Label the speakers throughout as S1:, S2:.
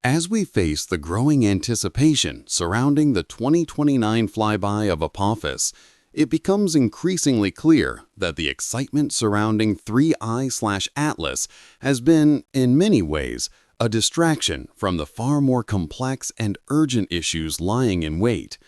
S1: As we face the growing anticipation surrounding the 2029 flyby of Apophis, it becomes increasingly clear that the excitement surrounding 3I/Atlas has been, in many ways, a distraction from the far more complex and urgent issues lying in wait.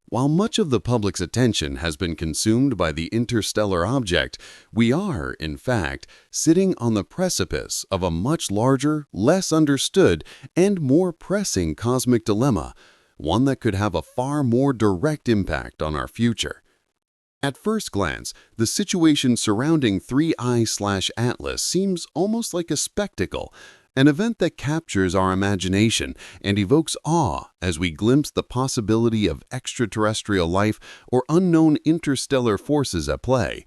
S1: While much of the public's attention has been consumed by the interstellar object, we are, in fact, sitting on the precipice of a much larger, less understood, and more pressing cosmic dilemma, one that could have a far more direct impact on our future. At first glance, the situation surrounding 3I/Atlas seems almost like a spectacle, an event that captures our imagination and evokes awe as we glimpse the possibility of extraterrestrial life or unknown interstellar forces at play.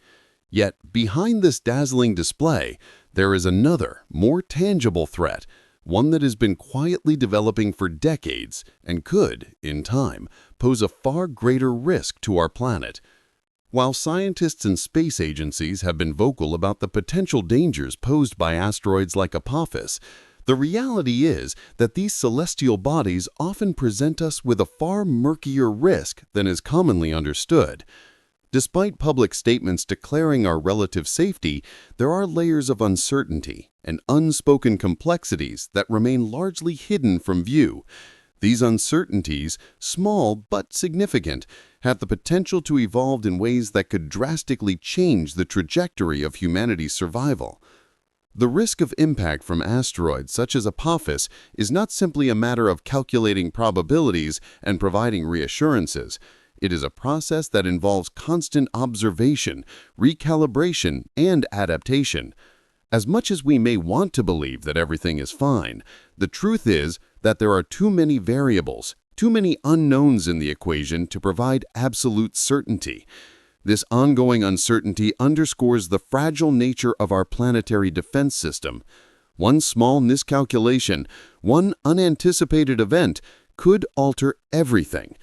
S1: Yet, behind this dazzling display, there is another, more tangible threat, one that has been quietly developing for decades and could, in time, pose a far greater risk to our planet. While scientists and space agencies have been vocal about the potential dangers posed by asteroids like Apophis, the reality is that these celestial bodies often present us with a far murkier risk than is commonly understood. Despite public statements declaring our relative safety, there are layers of uncertainty and unspoken complexities that remain largely hidden from view. These uncertainties, small but significant, have the potential to evolve in ways that could drastically change the trajectory of humanity's survival. The risk of impact from asteroids such as Apophis is not simply a matter of calculating probabilities and providing reassurances. It is a process that involves constant observation, recalibration, and adaptation. As much as we may want to believe that everything is fine, the truth is that there are too many variables, too many unknowns in the equation to provide absolute certainty. This ongoing uncertainty underscores the fragile nature of our planetary defense system. One small miscalculation, one unanticipated event, could alter everything.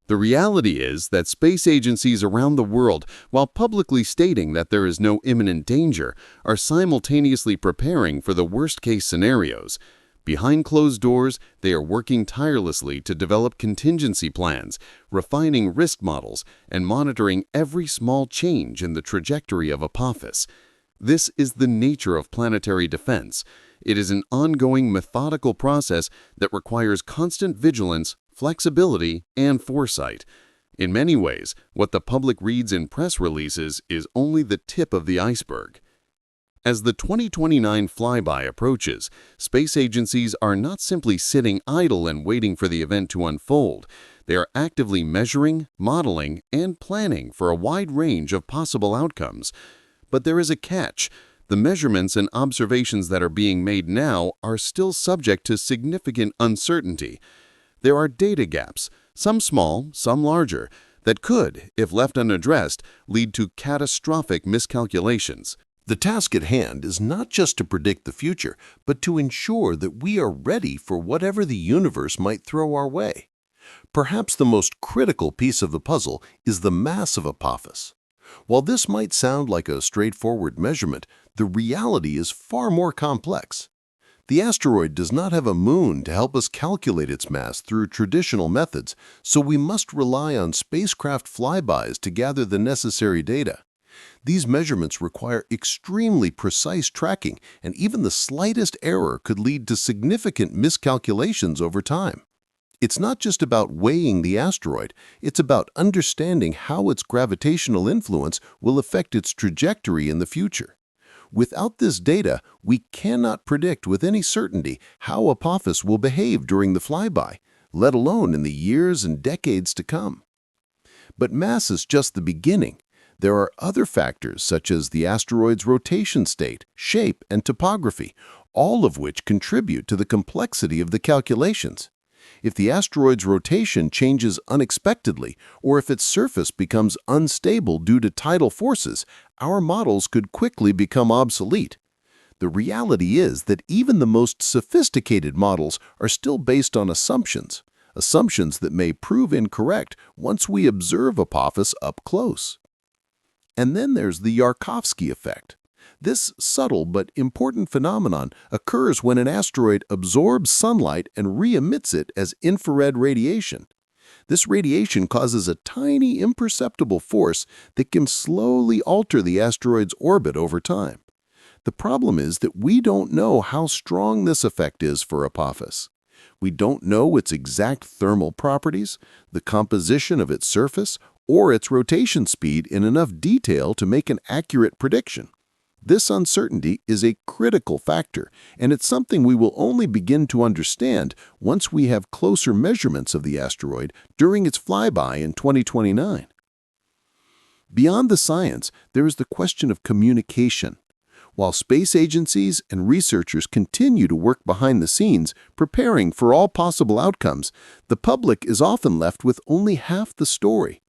S1: The reality is that space agencies around the world, while publicly stating that there is no imminent danger, are simultaneously preparing for the worst-case scenarios. Behind closed doors, they are working tirelessly to develop contingency plans, refining risk models, and monitoring every small change in the trajectory of Apophis. This is the nature of planetary defense. It is an ongoing methodical process that requires constant vigilance, flexibility, and foresight. In many ways, what the public reads in press releases is only the tip of the iceberg. As the 2029 flyby approaches, space agencies are not simply sitting idle and waiting for the event to unfold. They are actively measuring, modeling, and planning for a wide range of possible outcomes. But there is a catch. The measurements and observations that are being made now are still subject to significant uncertainty. There are data gaps, some small, some larger, that could, if left unaddressed, lead to catastrophic miscalculations.
S2: The task at hand is not just to predict the future, but to ensure that we are ready for whatever the universe might throw our way. Perhaps the most critical piece of the puzzle is the mass of Apophis. While this might sound like a straightforward measurement, the reality is far more complex. The asteroid does not have a moon to help us calculate its mass through traditional methods, so we must rely on spacecraft flybys to gather the necessary data. These measurements require extremely precise tracking, and even the slightest error could lead to significant miscalculations over time. It's not just about weighing the asteroid, it's about understanding how its gravitational influence will affect its trajectory in the future. Without this data, we cannot predict with any certainty how Apophis will behave during the flyby, let alone in the years and decades to come. But mass is just the beginning. There are other factors such as the asteroid's rotation state, shape, and topography, all of which contribute to the complexity of the calculations. If the asteroid's rotation changes unexpectedly, or if its surface becomes unstable due to tidal forces, our models could quickly become obsolete. The reality is that even the most sophisticated models are still based on assumptions that may prove incorrect once we observe Apophis up close. And then there's the Yarkovsky effect. This subtle but important phenomenon occurs when an asteroid absorbs sunlight and re-emits it as infrared radiation. This radiation causes a tiny, imperceptible force that can slowly alter the asteroid's orbit over time. The problem is that we don't know how strong this effect is for Apophis. We don't know its exact thermal properties, the composition of its surface, or its rotation speed in enough detail to make an accurate prediction. This uncertainty is a critical factor, and it's something we will only begin to understand once we have closer measurements of the asteroid during its flyby in 2029. Beyond the science, there is the question of communication. While space agencies and researchers continue to work behind the scenes, preparing for all possible outcomes, the public is often left with only half the story.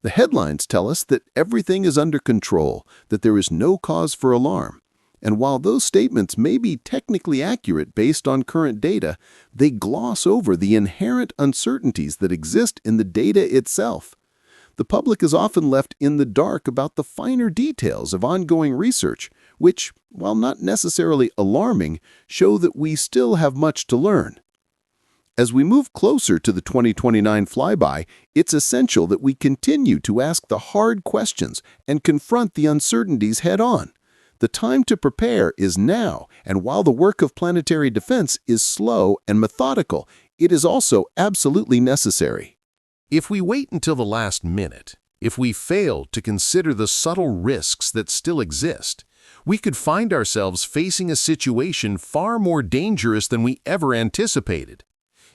S2: The headlines tell us that everything is under control, that there is no cause for alarm. And while those statements may be technically accurate based on current data, they gloss over the inherent uncertainties that exist in the data itself. The public is often left in the dark about the finer details of ongoing research, which, while not necessarily alarming, show that we still have much to learn. As we move closer to the 2029 flyby, it's essential that we continue to ask the hard questions and confront the uncertainties head-on. The time to prepare is now, and while the work of planetary defense is slow and methodical, it is also absolutely necessary.
S3: If we wait until the last minute, if we fail to consider the subtle risks that still exist, we could find ourselves facing a situation far more dangerous than we ever anticipated.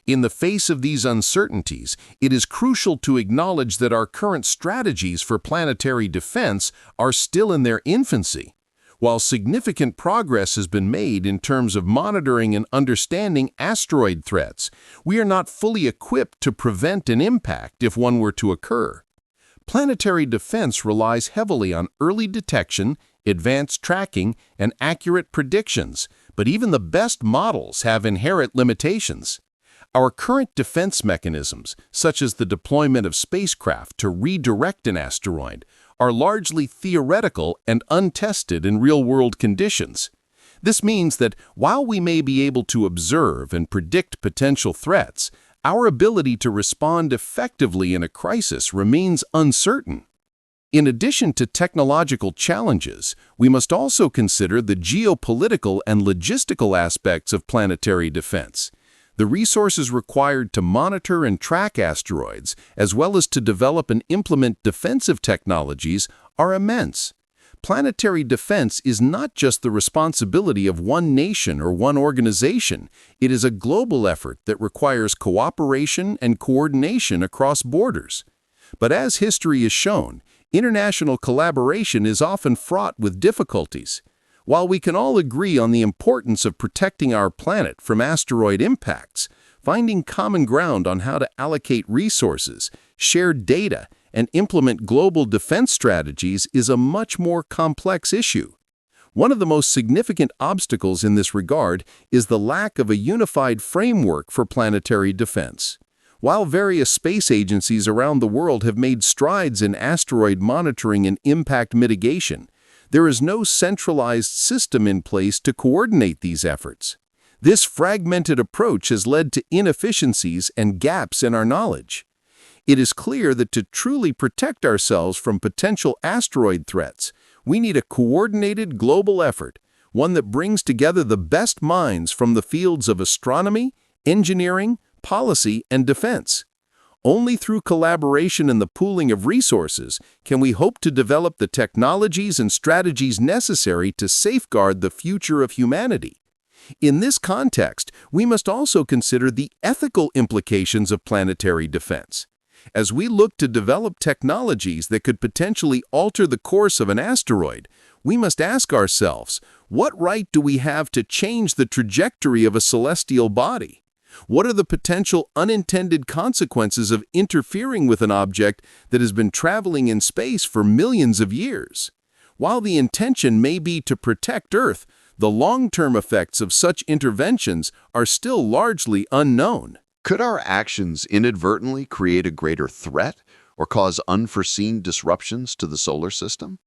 S3: In the face of these uncertainties, it is crucial to acknowledge that our current strategies for planetary defense are still in their infancy. While significant progress has been made in terms of monitoring and understanding asteroid threats, we are not fully equipped to prevent an impact if one were to occur. Planetary defense relies heavily on early detection, advanced tracking, and accurate predictions, but even the best models have inherent limitations. Our current defense mechanisms, such as the deployment of spacecraft to redirect an asteroid, are largely theoretical and untested in real-world conditions. This means that while we may be able to observe and predict potential threats, our ability to respond effectively in a crisis remains uncertain. In addition to technological challenges, we must also consider the geopolitical and logistical aspects of planetary defense. The resources required to monitor and track asteroids, as well as to develop and implement defensive technologies, are immense. Planetary defense is not just the responsibility of one nation or one organization. It is a global effort that requires cooperation and coordination across borders. But as history has shown, international collaboration is often fraught with difficulties. While we can all agree on the importance of protecting our planet from asteroid impacts, finding common ground on how to allocate resources, share data, and implement global defense strategies is a much more complex issue. One of the most significant obstacles in this regard is the lack of a unified framework for planetary defense. While various space agencies around the world have made strides in asteroid monitoring and impact mitigation, there is no centralized system in place to coordinate these efforts. This fragmented approach has led to inefficiencies and gaps in our knowledge. It is clear that to truly protect ourselves from potential asteroid threats, we need a coordinated global effort, one that brings together the best minds from the fields of astronomy, engineering, policy, and defense. Only through collaboration and the pooling of resources can we hope to develop the technologies and strategies necessary to safeguard the future of humanity. In this context, we must also consider the ethical implications of planetary defense. As we look to develop technologies that could potentially alter the course of an asteroid, we must ask ourselves, what right do we have to change the trajectory of a celestial body? What are the potential unintended consequences of interfering with an object that has been traveling in space for millions of years? While the intention may be to protect Earth, the long-term effects of such interventions are still largely unknown.
S4: Could our actions inadvertently create a greater threat or cause unforeseen disruptions to the solar system?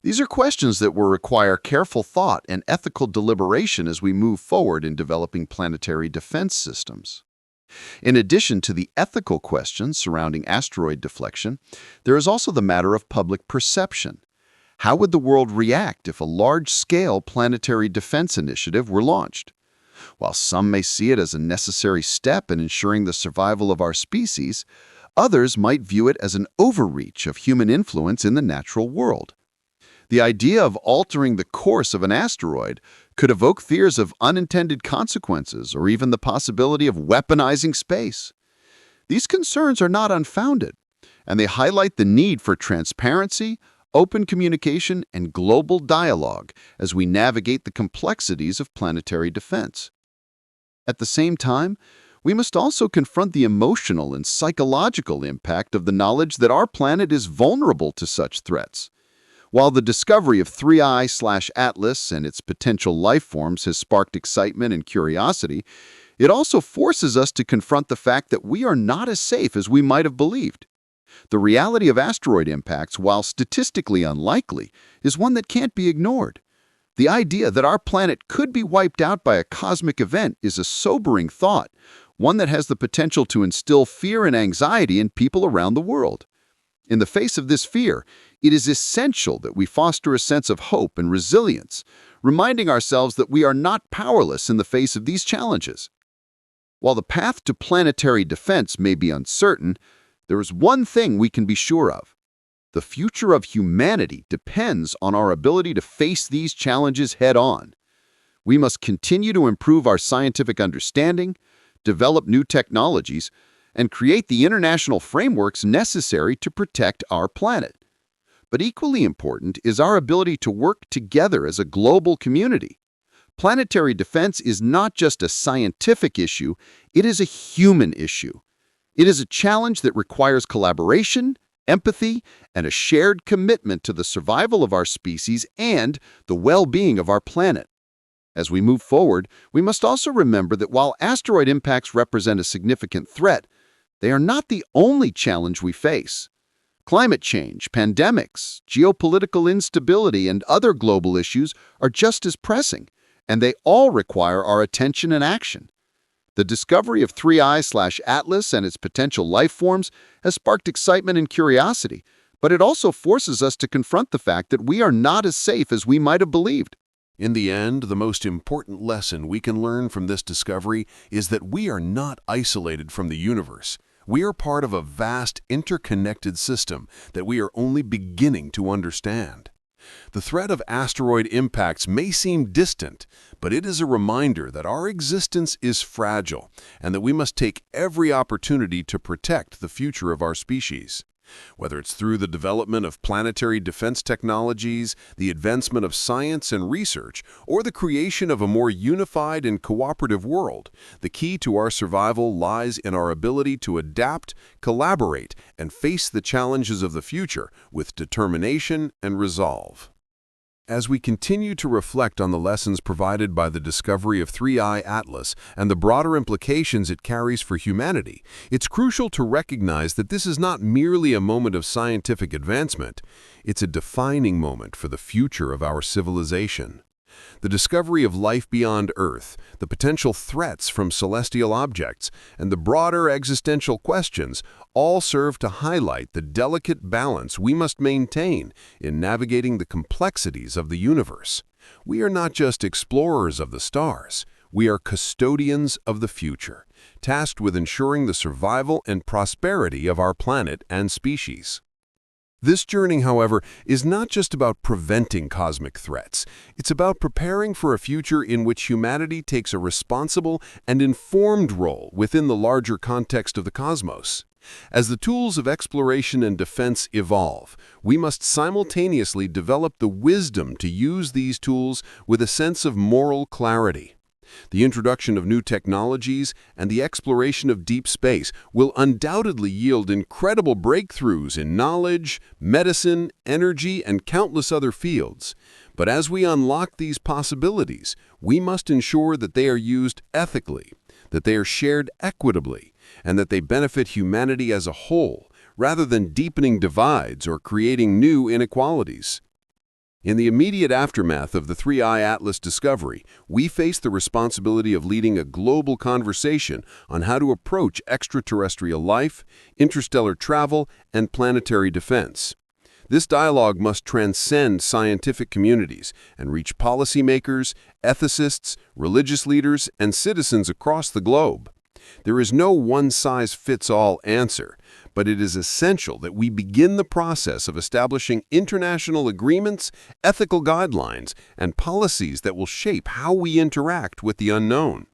S4: These are questions that will require careful thought and ethical deliberation as we move forward in developing planetary defense systems. In addition to the ethical questions surrounding asteroid deflection, there is also the matter of public perception. How would the world react if a large-scale planetary defense initiative were launched? While some may see it as a necessary step in ensuring the survival of our species, others might view it as an overreach of human influence in the natural world. The idea of altering the course of an asteroid could evoke fears of unintended consequences or even the possibility of weaponizing space. These concerns are not unfounded, and they highlight the need for transparency, open communication, and global dialogue as we navigate the complexities of planetary defense. At the same time, we must also confront the emotional and psychological impact of the knowledge that our planet is vulnerable to such threats. While the discovery of 3I/Atlas and its potential life forms has sparked excitement and curiosity, it also forces us to confront the fact that we are not as safe as we might have believed. The reality of asteroid impacts, while statistically unlikely, is one that can't be ignored. The idea that our planet could be wiped out by a cosmic event is a sobering thought, one that has the potential to instill fear and anxiety in people around the world. In the face of this fear, it is essential that we foster a sense of hope and resilience, reminding ourselves that we are not powerless in the face of these challenges. While the path to planetary defense may be uncertain, there is one thing we can be sure of. The future of humanity depends on our ability to face these challenges head-on. We must continue to improve our scientific understanding, develop new technologies, and create the international frameworks necessary to protect our planet. But equally important is our ability to work together as a global community. Planetary defense is not just a scientific issue, it is a human issue. It is a challenge that requires collaboration, empathy, and a shared commitment to the survival of our species and the well-being of our planet. As we move forward, we must also remember that while asteroid impacts represent a significant threat, they are not the only challenge we face. Climate change, pandemics, geopolitical instability, and other global issues are just as pressing, and they all require our attention and action. The discovery of 3I/Atlas and its potential life forms has sparked excitement and curiosity, but it also forces us to confront the fact that we are not as safe as we might have believed.
S3: In the end, the most important lesson we can learn from this discovery is that we are not isolated from the universe. We are part of a vast, interconnected system that we are only beginning to understand. The threat of asteroid impacts may seem distant, but it is a reminder that our existence is fragile and that we must take every opportunity to protect the future of our species. Whether it's through the development of planetary defense technologies, the advancement of science and research, or the creation of a more unified and cooperative world, the key to our survival lies in our ability to adapt, collaborate, and face the challenges of the future with determination and resolve. As we continue to reflect on the lessons provided by the discovery of 3I/Atlas and the broader implications it carries for humanity, it's crucial to recognize that this is not merely a moment of scientific advancement, it's a defining moment for the future of our civilization. The discovery of life beyond Earth, the potential threats from celestial objects, and the broader existential questions all serve to highlight the delicate balance we must maintain in navigating the complexities of the universe. We are not just explorers of the stars, we are custodians of the future, tasked with ensuring the survival and prosperity of our planet and species. This journey, however, is not just about preventing cosmic threats. It's about preparing for a future in which humanity takes a responsible and informed role within the larger context of the cosmos. As the tools of exploration and defense evolve, we must simultaneously develop the wisdom to use these tools with a sense of moral clarity. The introduction of new technologies and the exploration of deep space will undoubtedly yield incredible breakthroughs in knowledge, medicine, energy, and countless other fields. But as we unlock these possibilities, we must ensure that they are used ethically, that they are shared equitably, and that they benefit humanity as a whole, rather than deepening divides or creating new inequalities. In the immediate aftermath of the 3IATLAS discovery, we face the responsibility of leading a global conversation on how to approach extraterrestrial life, interstellar travel, and planetary defense. This dialogue must transcend scientific communities and reach policymakers, ethicists, religious leaders, and citizens across the globe. There is no one-size-fits-all answer, but it is essential that we begin the process of establishing international agreements, ethical guidelines, and policies that will shape how we interact with the unknown.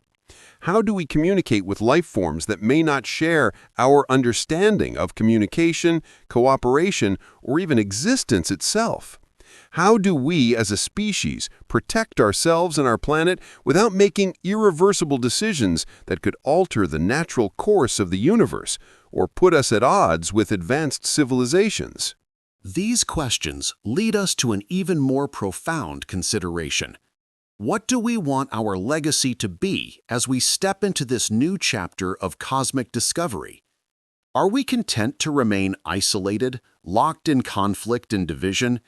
S3: How do we communicate with life forms that may not share our understanding of communication, cooperation, or even existence itself? How do we, as a species, protect ourselves and our planet without making irreversible decisions that could alter the natural course of the universe or put us at odds with advanced civilizations?
S1: These questions lead us to an even more profound consideration. What do we want our legacy to be as we step into this new chapter of cosmic discovery? Are we content to remain isolated, locked in conflict and division?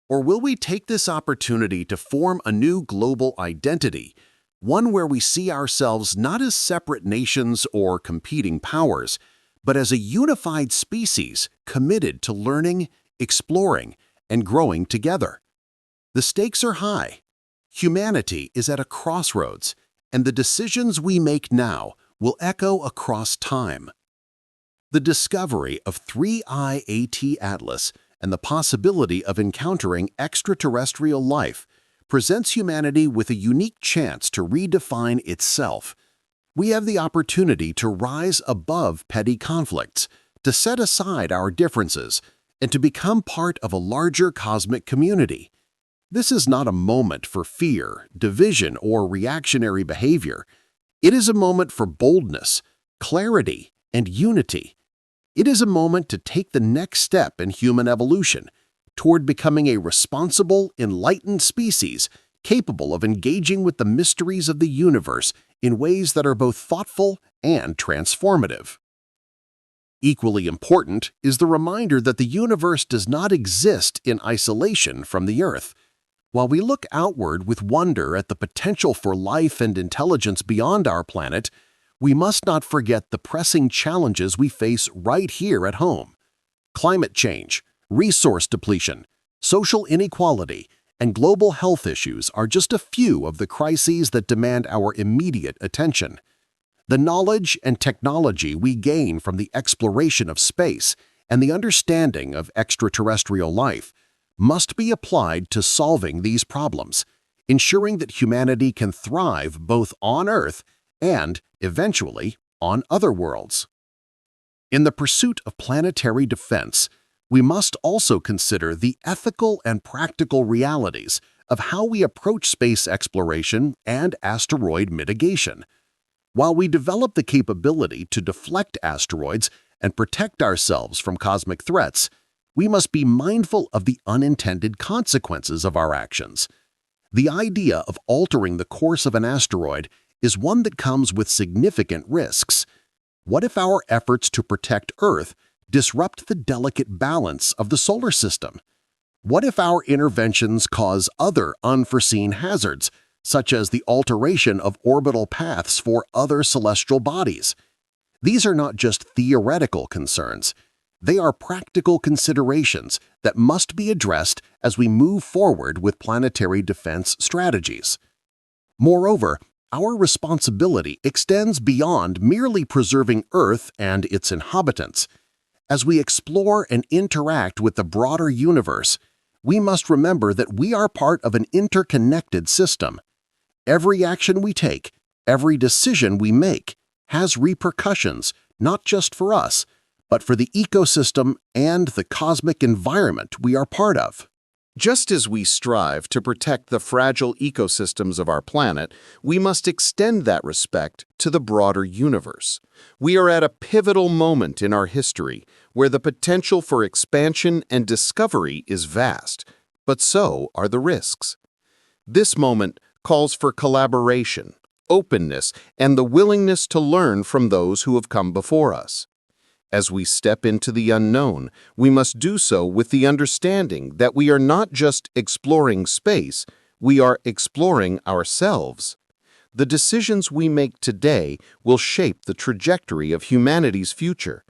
S1: Or will we take this opportunity to form a new global identity, one where we see ourselves not as separate nations or competing powers, but as a unified species committed to learning, exploring, and growing together? The stakes are high. Humanity is at a crossroads, and the decisions we make now will echo across time. The discovery of 3IATLAS and the possibility of encountering extraterrestrial life presents humanity with a unique chance to redefine itself. We have the opportunity to rise above petty conflicts, to set aside our differences, and to become part of a larger cosmic community. This is not a moment for fear, division, or reactionary behavior. It is a moment for boldness, clarity, and unity. It is a moment to take the next step in human evolution toward becoming a responsible, enlightened species capable of engaging with the mysteries of the universe in ways that are both thoughtful and transformative. Equally important is the reminder that the universe does not exist in isolation from the Earth. While we look outward with wonder at the potential for life and intelligence beyond our planet, we must not forget the pressing challenges we face right here at home. Climate change, resource depletion, social inequality, and global health issues are just a few of the crises that demand our immediate attention. The knowledge and technology we gain from the exploration of space and the understanding of extraterrestrial life must be applied to solving these problems, ensuring that humanity can thrive both on Earth and, eventually, on other worlds. In the pursuit of planetary defense, we must also consider the ethical and practical realities of how we approach space exploration and asteroid mitigation. While we develop the capability to deflect asteroids and protect ourselves from cosmic threats, we must be mindful of the unintended consequences of our actions. The idea of altering the course of an asteroid is one that comes with significant risks. What if our efforts to protect Earth disrupt the delicate balance of the solar system? What if our interventions cause other unforeseen hazards, such as the alteration of orbital paths for other celestial bodies? These are not just theoretical concerns. They are practical considerations that must be addressed as we move forward with planetary defense strategies. Moreover, our responsibility extends beyond merely preserving Earth and its inhabitants. As we explore and interact with the broader universe, we must remember that we are part of an interconnected system. Every action we take, every decision we make, has repercussions not just for us, but for the ecosystem and the cosmic environment we are part of.
S2: Just as we strive to protect the fragile ecosystems of our planet, we must extend that respect to the broader universe. We are at a pivotal moment in our history where the potential for expansion and discovery is vast, but so are the risks. This moment calls for collaboration, openness, and the willingness to learn from those who have come before us. As we step into the unknown, we must do so with the understanding that we are not just exploring space, we are exploring ourselves. The decisions we make today will shape the trajectory of humanity's future,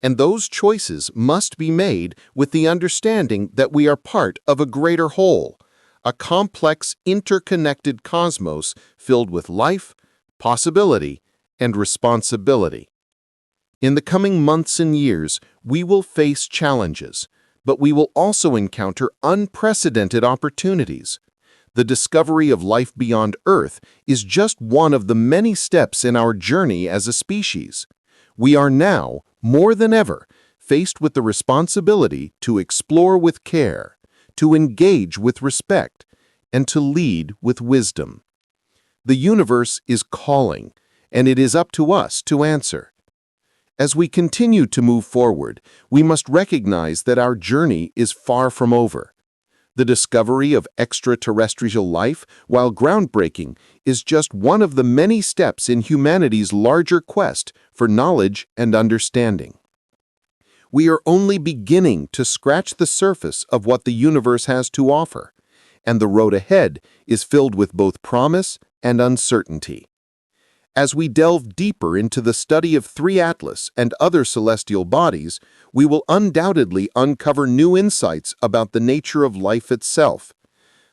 S2: and those choices must be made with the understanding that we are part of a greater whole, a complex, interconnected cosmos filled with life, possibility, and responsibility. In the coming months and years, we will face challenges, but we will also encounter unprecedented opportunities. The discovery of life beyond Earth is just one of the many steps in our journey as a species. We are now, more than ever, faced with the responsibility to explore with care, to engage with respect, and to lead with wisdom. The universe is calling, and it is up to us to answer. As we continue to move forward, we must recognize that our journey is far from over. The discovery of extraterrestrial life, while groundbreaking, is just one of the many steps in humanity's larger quest for knowledge and understanding. We are only beginning to scratch the surface of what the universe has to offer, and the road ahead is filled with both promise and uncertainty. As we delve deeper into the study of 3IATLAS and other celestial bodies, we will undoubtedly uncover new insights about the nature of life itself.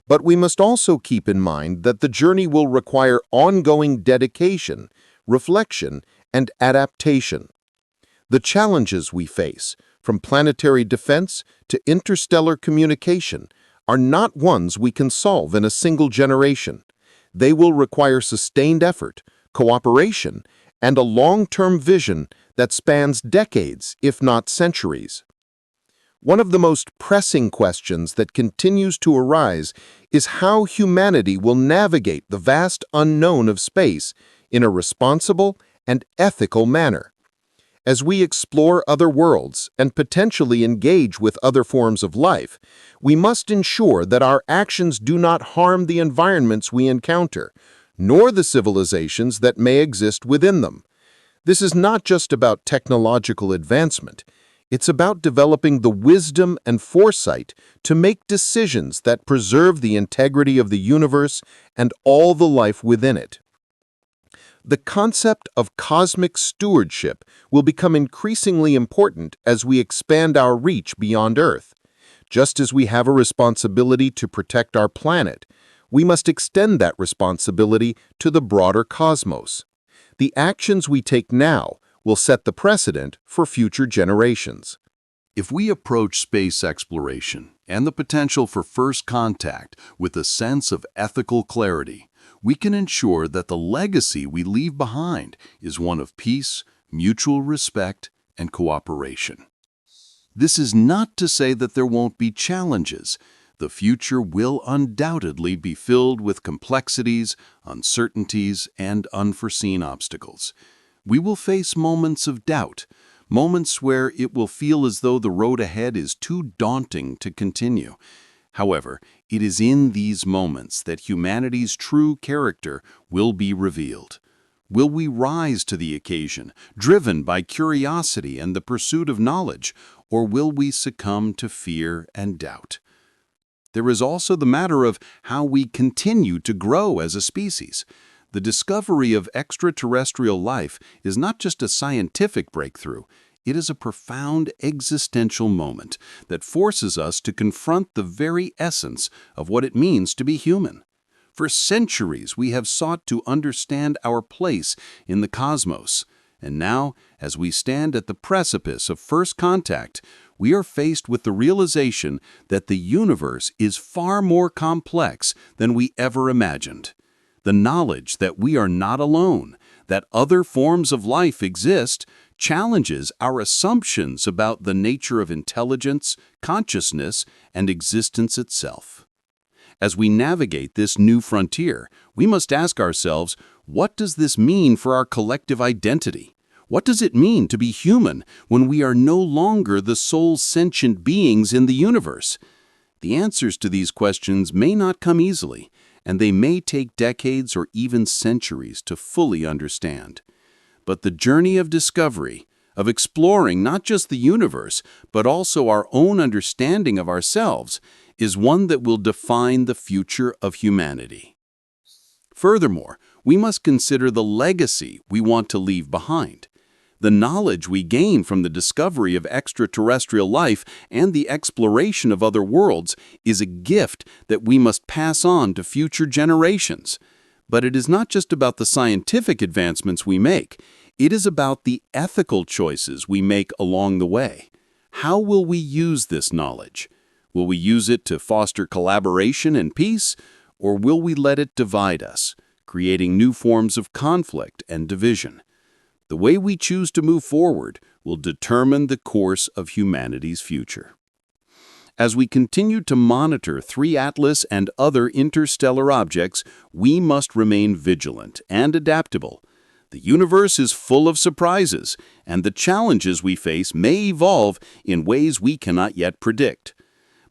S2: But we must also keep in mind that the journey will require ongoing dedication, reflection, and adaptation. The challenges we face, from planetary defense to interstellar communication, are not ones we can solve in a single generation. They will require sustained effort, cooperation, and a long-term vision that spans decades, if not centuries. One of the most pressing questions that continues to arise is how humanity will navigate the vast unknown of space in a responsible and ethical manner. As we explore other worlds and potentially engage with other forms of life, we must ensure that our actions do not harm the environments we encounter, nor the civilizations that may exist within them. This is not just about technological advancement. It's about developing the wisdom and foresight to make decisions that preserve the integrity of the universe and all the life within it. The concept of cosmic stewardship will become increasingly important as we expand our reach beyond Earth. Just as we have a responsibility to protect our planet, we must extend that responsibility to the broader cosmos. The actions we take now will set the precedent for future generations.
S1: If we approach space exploration and the potential for first contact with a sense of ethical clarity, we can ensure that the legacy we leave behind is one of peace, mutual respect, and cooperation. This is not to say that there won't be challenges. The future will undoubtedly be filled with complexities, uncertainties, and unforeseen obstacles. We will face moments of doubt, moments where it will feel as though the road ahead is too daunting to continue. However, it is in these moments that humanity's true character will be revealed. Will we rise to the occasion, driven by curiosity and the pursuit of knowledge, or will we succumb to fear and doubt? There is also the matter of how we continue to grow as a species. The discovery of extraterrestrial life is not just a scientific breakthrough, it is a profound existential moment that forces us to confront the very essence of what it means to be human. For centuries, we have sought to understand our place in the cosmos, and now, as we stand at the precipice of first contact, we are faced with the realization that the universe is far more complex than we ever imagined. The knowledge that we are not alone, that other forms of life exist, challenges our assumptions about the nature of intelligence, consciousness, and existence itself. As we navigate this new frontier, we must ask ourselves, what does this mean for our collective identity? What does it mean to be human when we are no longer the sole sentient beings in the universe? The answers to these questions may not come easily, and they may take decades or even centuries to fully understand. But the journey of discovery, of exploring not just the universe, but also our own understanding of ourselves, is one that will define the future of humanity. Furthermore, we must consider the legacy we want to leave behind. The knowledge we gain from the discovery of extraterrestrial life and the exploration of other worlds is a gift that we must pass on to future generations. But it is not just about the scientific advancements we make. It is about the ethical choices we make along the way. How will we use this knowledge? Will we use it to foster collaboration and peace, or will we let it divide us, creating new forms of conflict and division? The way we choose to move forward will determine the course of humanity's future. As we continue to monitor 3IATLAS and other interstellar objects, we must remain vigilant and adaptable. The universe is full of surprises, and the challenges we face may evolve in ways we cannot yet predict.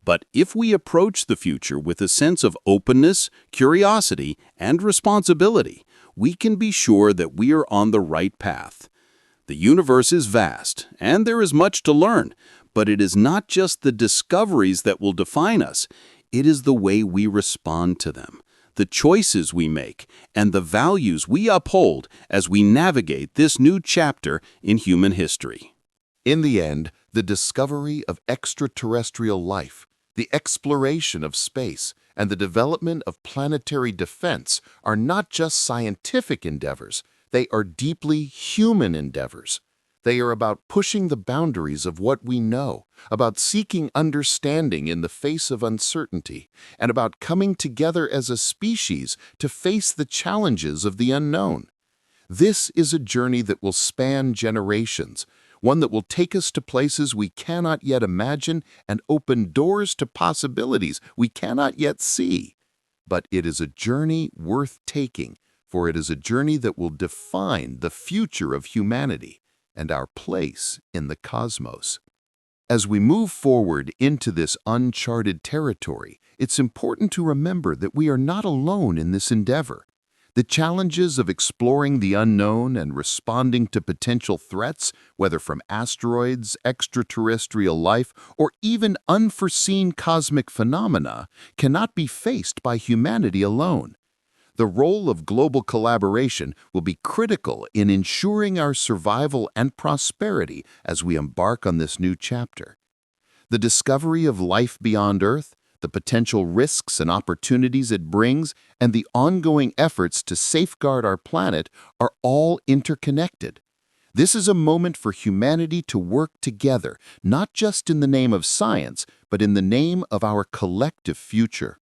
S1: But if we approach the future with a sense of openness, curiosity, and responsibility, we can be sure that we are on the right path. The universe is vast, and there is much to learn, but it is not just the discoveries that will define us. It is the way we respond to them, the choices we make, and the values we uphold as we navigate this new chapter in human history.
S2: In the end, the discovery of extraterrestrial life, the exploration of space, and the development of planetary defense are not just scientific endeavors, they are deeply human endeavors. They are about pushing the boundaries of what we know, about seeking understanding in the face of uncertainty, and about coming together as a species to face the challenges of the unknown. This is a journey that will span generations, one that will take us to places we cannot yet imagine and open doors to possibilities we cannot yet see. But it is a journey worth taking, for it is a journey that will define the future of humanity and our place in the cosmos. As we move forward into this uncharted territory, it's important to remember that we are not alone in this endeavor. The challenges of exploring the unknown and responding to potential threats, whether from asteroids, extraterrestrial life, or even unforeseen cosmic phenomena, cannot be faced by humanity alone. The role of global collaboration will be critical in ensuring our survival and prosperity as we embark on this new chapter. The discovery of life beyond Earth, the potential risks and opportunities it brings, and the ongoing efforts to safeguard our planet are all interconnected. This is a moment for humanity to work together, not just in the name of science, but in the name of our collective future.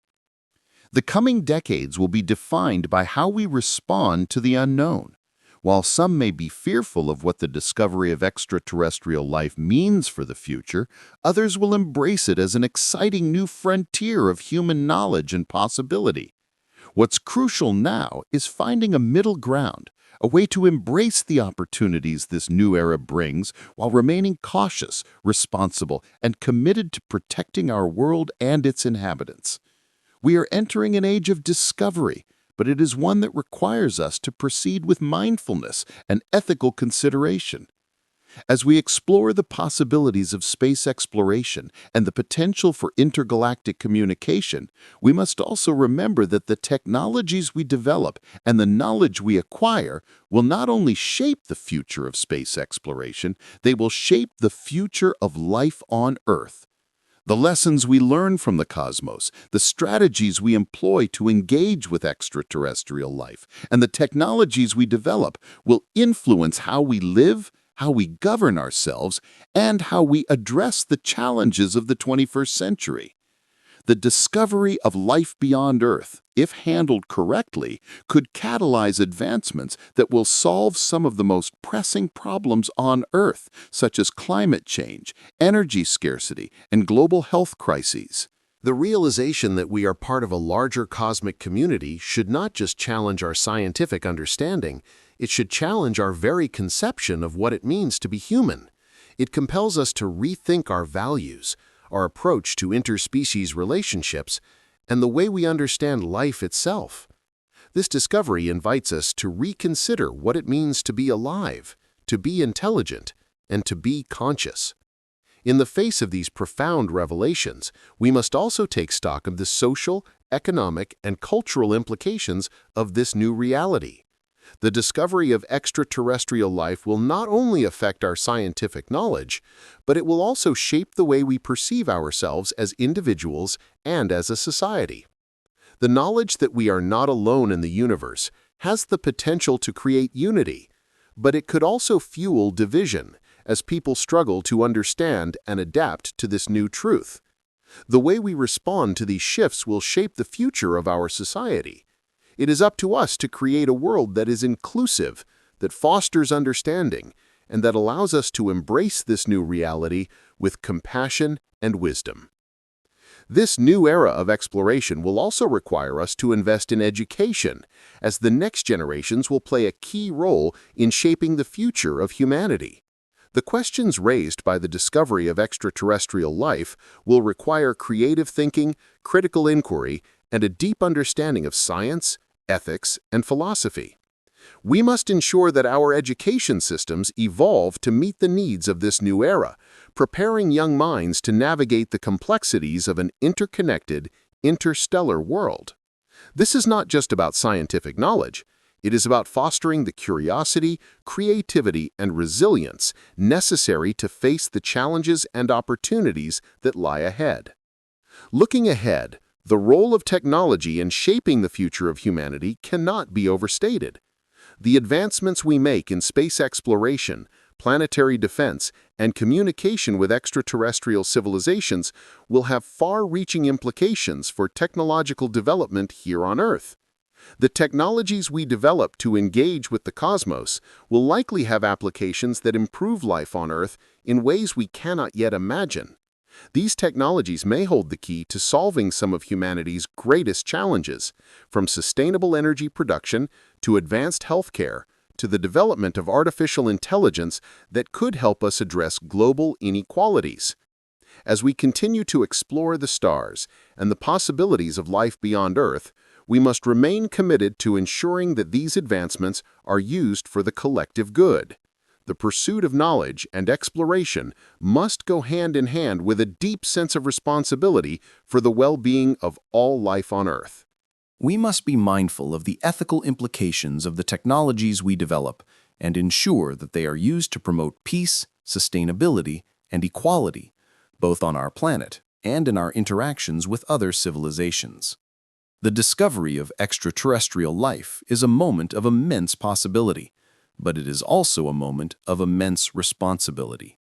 S2: The coming decades will be defined by how we respond to the unknown. While some may be fearful of what the discovery of extraterrestrial life means for the future, others will embrace it as an exciting new frontier of human knowledge and possibility. What's crucial now is finding a middle ground, a way to embrace the opportunities this new era brings while remaining cautious, responsible, and committed to protecting our world and its inhabitants. We are entering an age of discovery, but it is one that requires us to proceed with mindfulness and ethical consideration. As we explore the possibilities of space exploration and the potential for intergalactic communication, we must also remember that the technologies we develop and the knowledge we acquire will not only shape the future of space exploration, they will shape the future of life on Earth. The lessons we learn from the cosmos, the strategies we employ to engage with extraterrestrial life, and the technologies we develop will influence how we live, how we govern ourselves, and how we address the challenges of the 21st century. The discovery of life beyond Earth, if handled correctly, could catalyze advancements that will solve some of the most pressing problems on Earth, such as climate change, energy scarcity, and global health crises.
S3: The realization that we are part of a larger cosmic community should not just challenge our scientific understanding, it should challenge our very conception of what it means to be human. It compels us to rethink our values, our approach to interspecies relationships, and the way we understand life itself. This discovery invites us to reconsider what it means to be alive, to be intelligent, and to be conscious. In the face of these profound revelations, we must also take stock of the social, economic, and cultural implications of this new reality. The discovery of extraterrestrial life will not only affect our scientific knowledge, but it will also shape the way we perceive ourselves as individuals and as a society. The knowledge that we are not alone in the universe has the potential to create unity, but it could also fuel division as people struggle to understand and adapt to this new truth. The way we respond to these shifts will shape the future of our society. It is up to us to create a world that is inclusive, that fosters understanding, and that allows us to embrace this new reality with compassion and wisdom. This new era of exploration will also require us to invest in education, as the next generations will play a key role in shaping the future of humanity. The questions raised by the discovery of extraterrestrial life will require creative thinking, critical inquiry, and a deep understanding of science, ethics, and philosophy. We must ensure that our education systems evolve to meet the needs of this new era, preparing young minds to navigate the complexities of an interconnected, interstellar world. This is not just about scientific knowledge. It is about fostering the curiosity, creativity, and resilience necessary to face the challenges and opportunities that lie ahead. Looking ahead, the role of technology in shaping the future of humanity cannot be overstated. The advancements we make in space exploration, planetary defense, and communication with extraterrestrial civilizations will have far-reaching implications for technological development here on Earth. The technologies we develop to engage with the cosmos will likely have applications that improve life on Earth in ways we cannot yet imagine. These technologies may hold the key to solving some of humanity's greatest challenges, from sustainable energy production to advanced healthcare to the development of artificial intelligence that could help us address global inequalities. As we continue to explore the stars and the possibilities of life beyond Earth, we must remain committed to ensuring that these advancements are used for the collective good. The pursuit of knowledge and exploration must go hand in hand with a deep sense of responsibility for the well-being of all life on Earth.
S5: We must be mindful of the ethical implications of the technologies we develop and ensure that they are used to promote peace, sustainability, and equality, both on our planet and in our interactions with other civilizations. The discovery of extraterrestrial life is a moment of immense possibility, but it is also a moment of immense responsibility.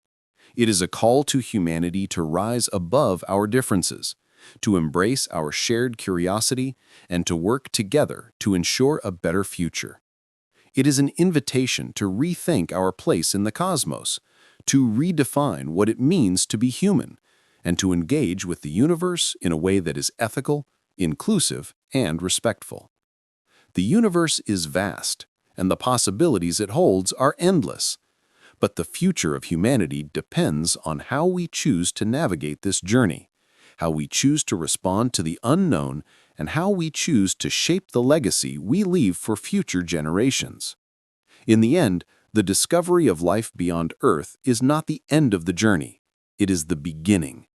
S5: It is a call to humanity to rise above our differences, to embrace our shared curiosity, and to work together to ensure a better future. It is an invitation to rethink our place in the cosmos, to redefine what it means to be human, and to engage with the universe in a way that is ethical, inclusive, and respectful. The universe is vast, and the possibilities it holds are endless. But the future of humanity depends on how we choose to navigate this journey, how we choose to respond to the unknown, and how we choose to shape the legacy we leave for future generations. In the end, the discovery of life beyond Earth is not the end of the journey. It is the beginning.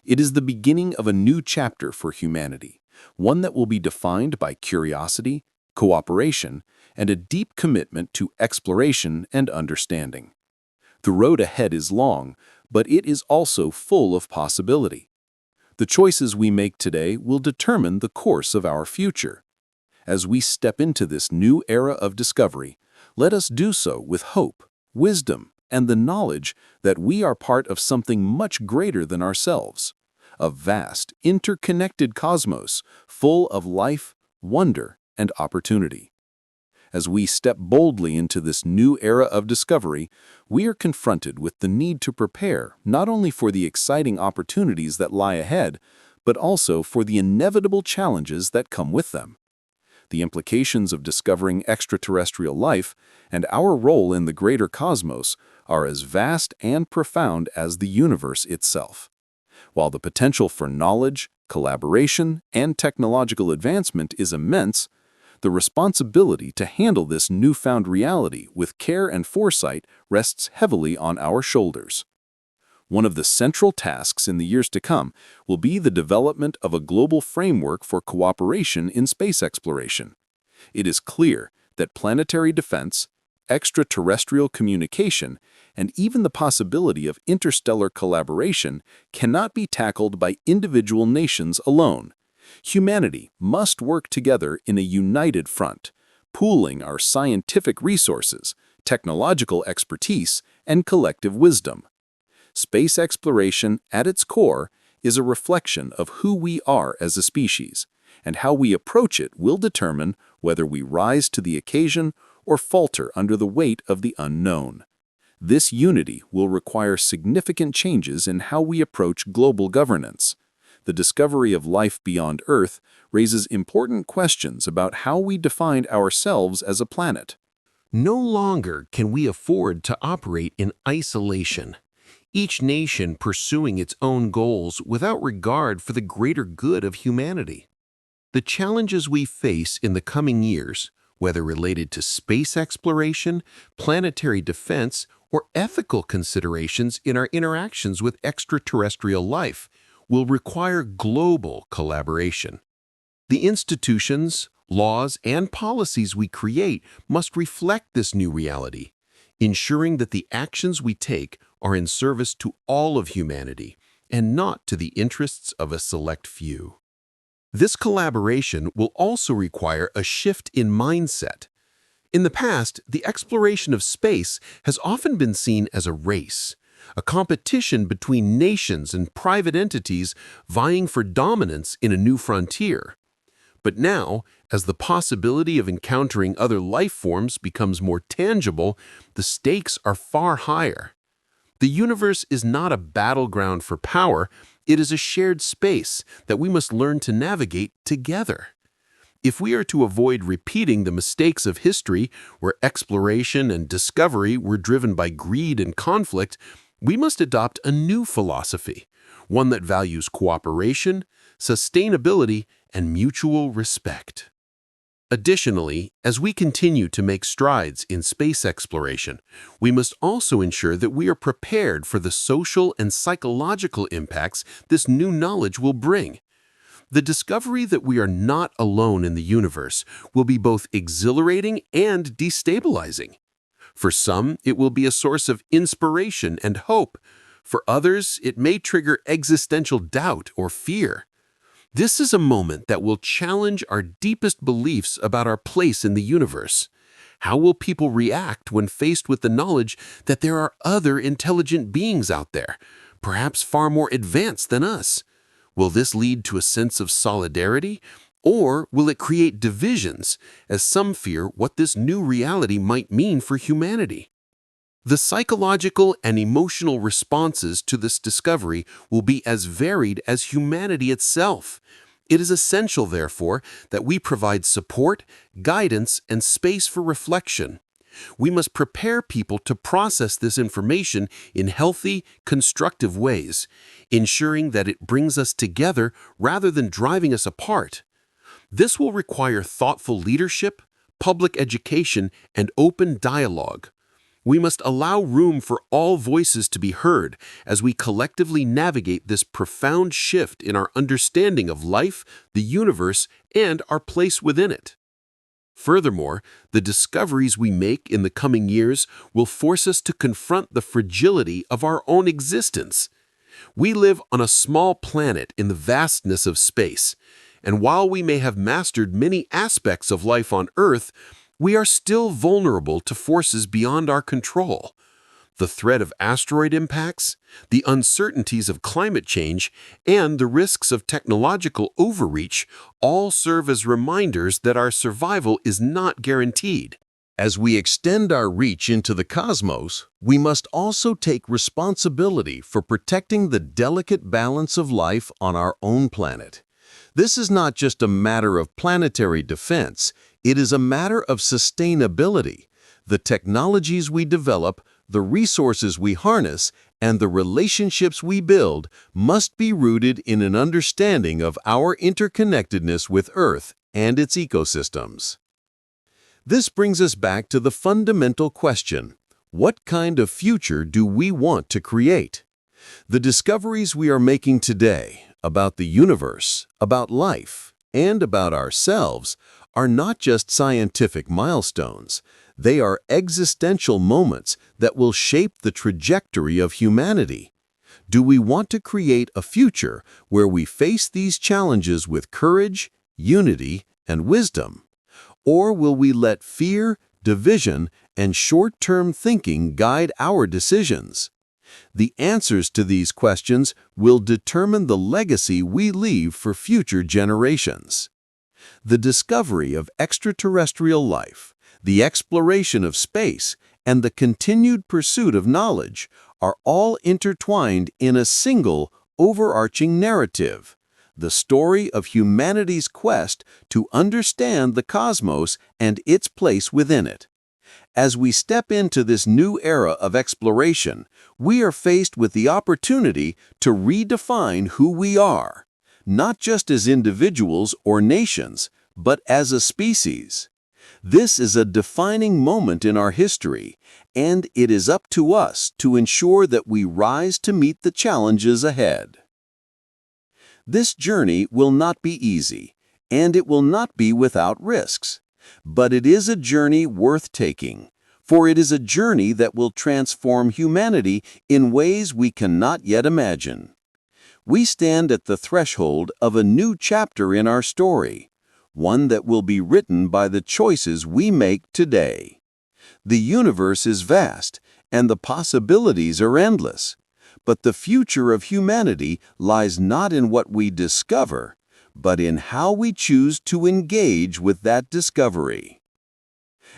S5: It is the beginning of a new chapter for humanity, one that will be defined by curiosity, cooperation, and a deep commitment to exploration and understanding. The road ahead is long, but it is also full of possibility. The choices we make today will determine the course of our future. As we step into this new era of discovery, let us do so with hope, wisdom, and the knowledge that we are part of something much greater than ourselves, a vast, interconnected cosmos full of life, wonder, and opportunity. As we step boldly into this new era of discovery, we are confronted with the need to prepare not only for the exciting opportunities that lie ahead, but also for the inevitable challenges that come with them. The implications of discovering extraterrestrial life and our role in the greater cosmos are as vast and profound as the universe itself. While the potential for knowledge, collaboration, and technological advancement is immense, The responsibility to handle this newfound reality with care and foresight rests heavily on our shoulders. One of the central tasks in the years to come will be the development of a global framework for cooperation in space exploration. It is clear that planetary defense, extraterrestrial communication, and even the possibility of interstellar collaboration cannot be tackled by individual nations alone. Humanity must work together in a united front, pooling our scientific resources, technological expertise, and collective wisdom. Space exploration, at its core, is a reflection of who we are as a species, and how we approach it will determine whether we rise to the occasion or falter under the weight of the unknown. This unity will require significant changes in how we approach global governance. The discovery of life beyond Earth raises important questions about how we define ourselves as a planet.
S3: No longer can we afford to operate in isolation, each nation pursuing its own goals without regard for the greater good of humanity. The challenges we face in the coming years, whether related to space exploration, planetary defense, or ethical considerations in our interactions with extraterrestrial life, will require global collaboration. The institutions, laws, and policies we create must reflect this new reality, ensuring that the actions we take are in service to all of humanity and not to the interests of a select few. This collaboration will also require a shift in mindset. In the past, the exploration of space has often been seen as a race, a competition between nations and private entities vying for dominance in a new frontier. But now, as the possibility of encountering other life forms becomes more tangible, the stakes are far higher. The universe is not a battleground for power, it is a shared space that we must learn to navigate together. If we are to avoid repeating the mistakes of history, where exploration and discovery were driven by greed and conflict, we must adopt a new philosophy, one that values cooperation, sustainability, and mutual respect. Additionally, as we continue to make strides in space exploration, we must also ensure that we are prepared for the social and psychological impacts this new knowledge will bring. The discovery that we are not alone in the universe will be both exhilarating and destabilizing. For some, it will be a source of inspiration and hope. For others, it may trigger existential doubt or fear. This is a moment that will challenge our deepest beliefs about our place in the universe. How will people react when faced with the knowledge that there are other intelligent beings out there, perhaps far more advanced than us? Will this lead to a sense of solidarity, or will it create divisions, as some fear what this new reality might mean for humanity? The psychological and emotional responses to this discovery will be as varied as humanity itself. It is essential, therefore, that we provide support, guidance, and space for reflection. We must prepare people to process this information in healthy, constructive ways, ensuring that it brings us together rather than driving us apart. This will require thoughtful leadership, public education, and open dialogue. We must allow room for all voices to be heard as we collectively navigate this profound shift in our understanding of life, the universe, and our place within it. Furthermore, the discoveries we make in the coming years will force us to confront the fragility of our own existence. We live on a small planet in the vastness of space, and while we may have mastered many aspects of life on Earth, we are still vulnerable to forces beyond our control. The threat of asteroid impacts, the uncertainties of climate change, and the risks of technological overreach all serve as reminders that our survival is not guaranteed.
S2: As we extend our reach into the cosmos, we must also take responsibility for protecting the delicate balance of life on our own planet. This is not just a matter of planetary defense, it is a matter of sustainability. The technologies we develop, the resources we harness, and the relationships we build must be rooted in an understanding of our interconnectedness with Earth and its ecosystems.
S3: This brings us back to the fundamental question: what kind of future do we want to create? The discoveries we are making today about the universe, about life, and about ourselves are not just scientific milestones. They are existential moments that will shape the trajectory of humanity. Do we want to create a future where we face these challenges with courage, unity, and wisdom? Or will we let fear, division, and short-term thinking guide our decisions? The answers to these questions will determine the legacy we leave for future generations. The discovery of extraterrestrial life, the exploration of space, and the continued pursuit of knowledge are all intertwined in a single, overarching narrative: the story of humanity's quest to understand the cosmos and its place within it. As we step into this new era of exploration, we are faced with the opportunity to redefine who we are, not just as individuals or nations, but as a species. This is a defining moment in our history, and it is up to us to ensure that we rise to meet the challenges ahead. This journey will not be easy, and it will not be without risks. But it is a journey worth taking, for it is a journey that will transform humanity in ways we cannot yet imagine. We stand at the threshold of a new chapter in our story, one that will be written by the choices we make today. The universe is vast, and the possibilities are endless. But the future of humanity lies not in what we discover, but in how we choose to engage with that discovery.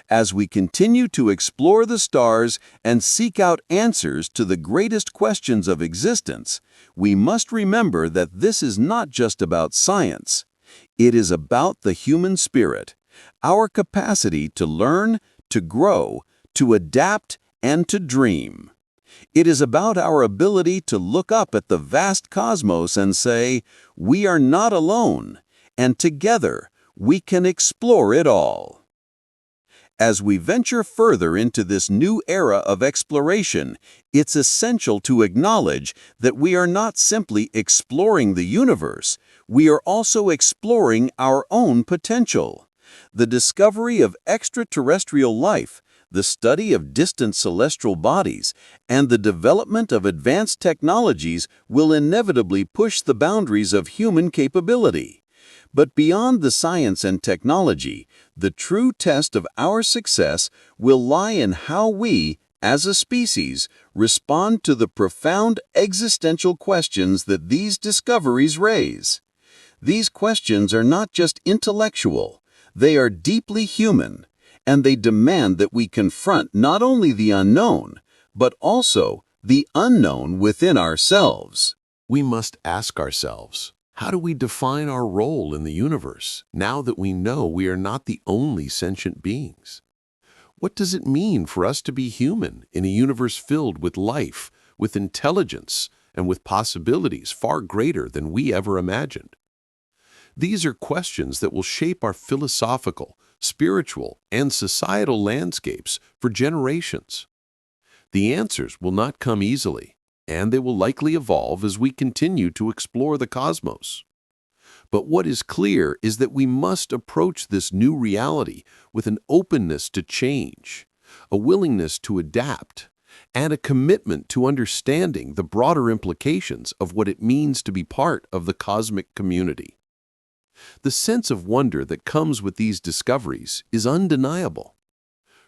S3: As we continue to explore the stars and seek out answers to the greatest questions of existence, we must remember that this is not just about science. It is about the human spirit, our capacity to learn, to grow, to adapt, and to dream. It is about our ability to look up at the vast cosmos and say, "We are not alone, and together we can explore it all." As we venture further into this new era of exploration, it's essential to acknowledge that we are not simply exploring the universe, we are also exploring our own potential. The discovery of extraterrestrial life, the study of distant celestial bodies, and the development of advanced technologies will inevitably push the boundaries of human capability. But beyond the science and technology, the true test of our success will lie in how we, as a species, respond to the profound existential questions that these discoveries raise. These questions are not just intellectual, they are deeply human, and they demand that we confront not only the unknown, but also the unknown within ourselves.
S2: We must ask ourselves, how do we define our role in the universe now that we know we are not the only sentient beings? What does it mean for us to be human in a universe filled with life, with intelligence, and with possibilities far greater than we ever imagined? These are questions that will shape our philosophical, spiritual, and societal landscapes for generations. The answers will not come easily, and they will likely evolve as we continue to explore the cosmos. But what is clear is that we must approach this new reality with an openness to change, a willingness to adapt, and a commitment to understanding the broader implications of what it means to be part of the cosmic community. The sense of wonder that comes with these discoveries is undeniable.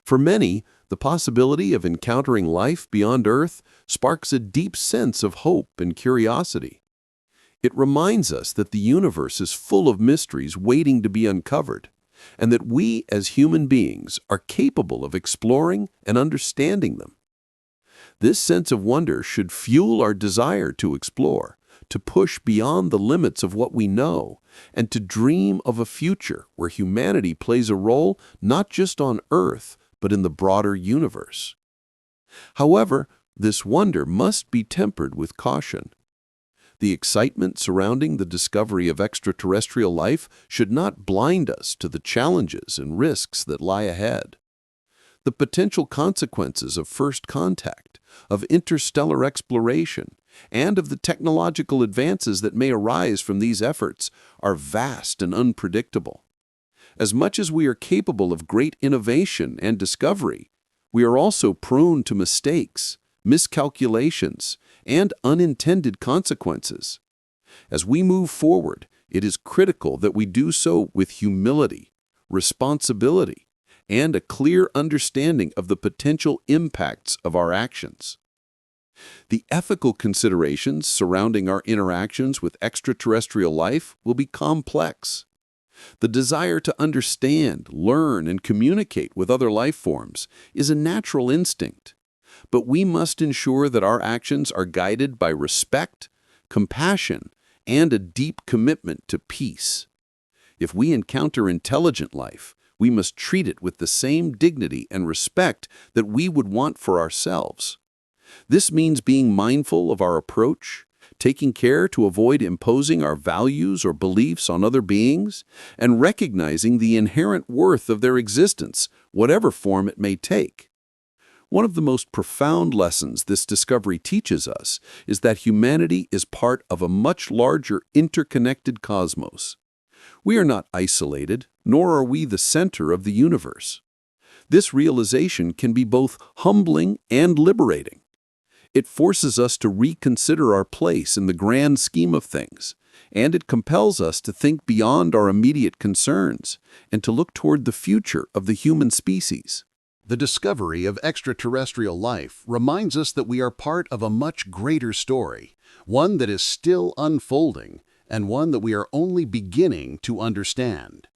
S2: For many, the possibility of encountering life beyond Earth sparks a deep sense of hope and curiosity. It reminds us that the universe is full of mysteries waiting to be uncovered, and that we as human beings are capable of exploring and understanding them. This sense of wonder should fuel our desire to explore, to push beyond the limits of what we know, and to dream of a future where humanity plays a role not just on Earth, but in the broader universe. However, this wonder must be tempered with caution. The excitement surrounding the discovery of extraterrestrial life should not blind us to the challenges and risks that lie ahead. The potential consequences of first contact, of interstellar exploration, and of the technological advances that may arise from these efforts are vast and unpredictable. As much as we are capable of great innovation and discovery, we are also prone to mistakes, miscalculations, and unintended consequences. As we move forward, it is critical that we do so with humility, responsibility, and a clear understanding of the potential impacts of our actions. The ethical considerations surrounding our interactions with extraterrestrial life will be complex. The desire to understand, learn, and communicate with other life forms is a natural instinct, but we must ensure that our actions are guided by respect, compassion, and a deep commitment to peace. If we encounter intelligent life, we must treat it with the same dignity and respect that we would want for ourselves. This means being mindful of our approach, taking care to avoid imposing our values or beliefs on other beings, and recognizing the inherent worth of their existence, whatever form it may take. One of the most profound lessons this discovery teaches us is that humanity is part of a much larger interconnected cosmos. We are not isolated, nor are we the center of the universe. This realization can be both humbling and liberating. It forces us to reconsider our place in the grand scheme of things, and it compels us to think beyond our immediate concerns and to look toward the future of the human species.
S3: The discovery of extraterrestrial life reminds us that we are part of a much greater story, one that is still unfolding, and one that we are only beginning to understand.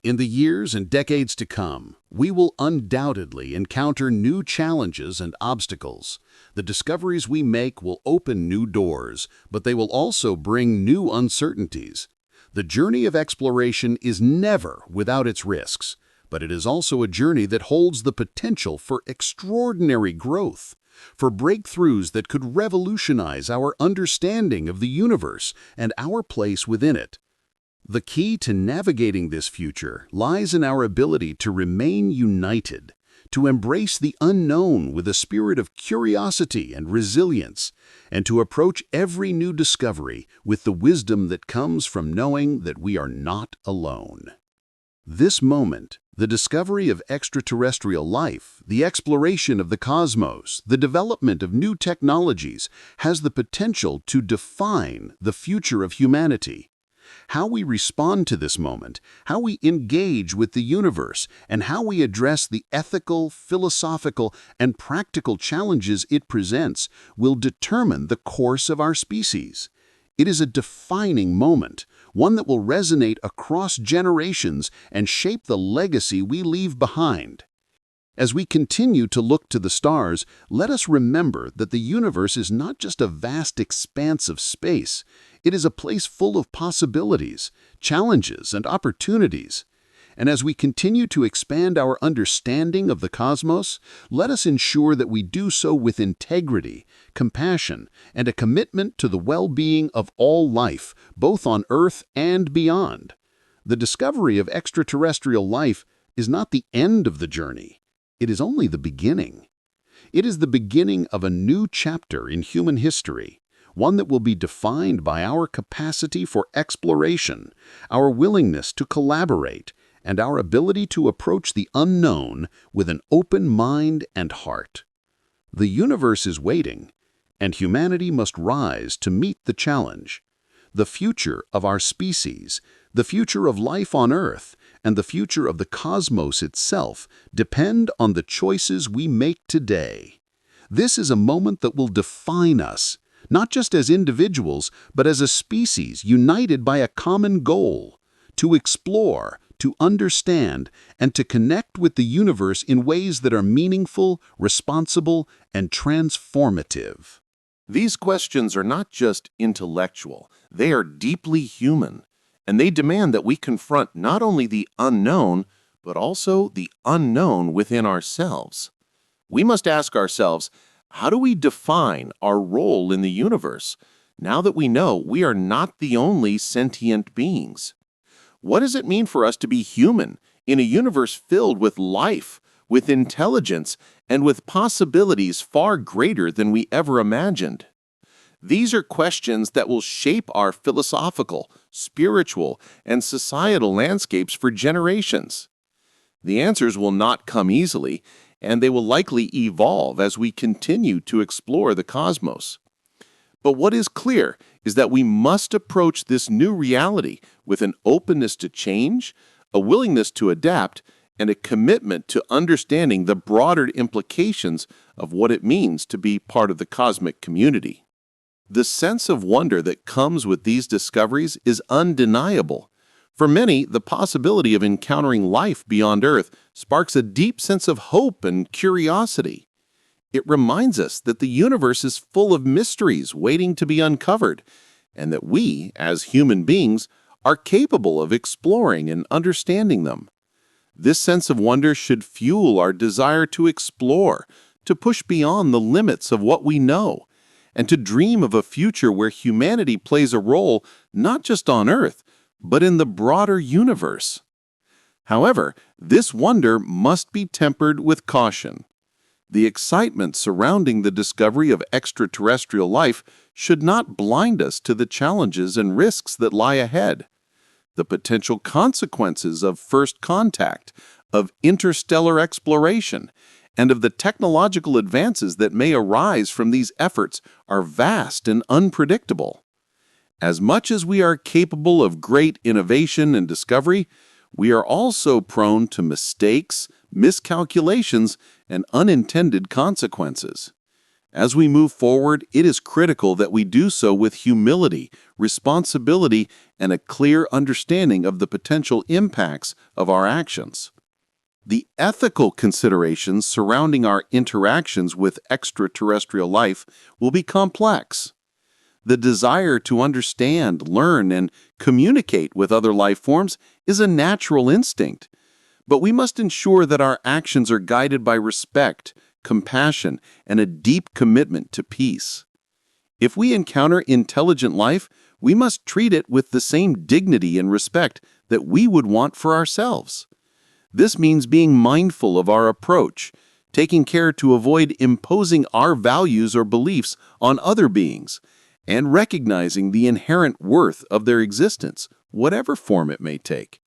S3: In the years and decades to come, we will undoubtedly encounter new challenges and obstacles. The discoveries we make will open new doors, but they will also bring new uncertainties. The journey of exploration is never without its risks, but it is also a journey that holds the potential for extraordinary growth, for breakthroughs that could revolutionize our understanding of the universe and our place within it. The key to navigating this future lies in our ability to remain united, to embrace the unknown with a spirit of curiosity and resilience, and to approach every new discovery with the wisdom that comes from knowing that we are not alone. This moment, the discovery of extraterrestrial life, the exploration of the cosmos, the development of new technologies, has the potential to define the future of humanity. How we respond to this moment, how we engage with the universe, and how we address the ethical, philosophical, and practical challenges it presents will determine the course of our species. It is a defining moment, one that will resonate across generations and shape the legacy we leave behind. As we continue to look to the stars, let us remember that the universe is not just a vast expanse of space. It is a place full of possibilities, challenges, and opportunities. And as we continue to expand our understanding of the cosmos, let us ensure that we do so with integrity, compassion, and a commitment to the well-being of all life, both on Earth and beyond. The discovery of extraterrestrial life is not the end of the journey. It is only the beginning. It is the beginning of a new chapter in human history, one that will be defined by our capacity for exploration, our willingness to collaborate, and our ability to approach the unknown with an open mind and heart. The universe is waiting, and humanity must rise to meet the challenge. The future of our species, the future of life on Earth, and the future of the cosmos itself depend on the choices we make today. This is a moment that will define us, not just as individuals, but as a species united by a common goal: to explore, to understand, and to connect with the universe in ways that are meaningful, responsible, and transformative.
S2: These questions are not just intellectual, they are deeply human, and they demand that we confront not only the unknown, but also the unknown within ourselves. We must ask ourselves, how do we define our role in the universe?
S3: now that we know we are not the only sentient beings? What does it mean for us to be human in a universe filled with life, with intelligence, and with possibilities far greater than we ever imagined? These are questions that will shape our philosophical, spiritual, and societal landscapes for generations. The answers will not come easily, and they will likely evolve as we continue to explore the cosmos. But what is clear is that we must approach this new reality with an openness to change, a willingness to adapt, and a commitment to understanding the broader implications of what it means to be part of the cosmic community. The sense of wonder that comes with these discoveries is undeniable. For many, the possibility of encountering life beyond Earth sparks a deep sense of hope and curiosity. It reminds us that the universe is full of mysteries waiting to be uncovered, and that we, as human beings, are capable of exploring and understanding them. This sense of wonder should fuel our desire to explore, to push beyond the limits of what we know, and to dream of a future where humanity plays a role not just on Earth, but in the broader universe. However, this wonder must be tempered with caution. The excitement surrounding the discovery of extraterrestrial life should not blind us to the challenges and risks that lie ahead. The potential consequences of first contact, of interstellar exploration, and of the technological advances that may arise from these efforts are vast and unpredictable. As much as we are capable of great innovation and discovery, we are also prone to mistakes, miscalculations, and unintended consequences. As we move forward, it is critical that we do so with humility, responsibility, and a clear understanding of the potential impacts of our actions. The ethical considerations surrounding our interactions with extraterrestrial life will be complex. The desire to understand, learn, and communicate with other life forms is a natural instinct, but we must ensure that our actions are guided by respect, compassion, and a deep commitment to peace. If we encounter intelligent life, we must treat it with the same dignity and respect that we would want for ourselves. This means being mindful of our approach, taking care to avoid imposing our values or beliefs on other beings, and recognizing the inherent worth of their existence, whatever form it may take.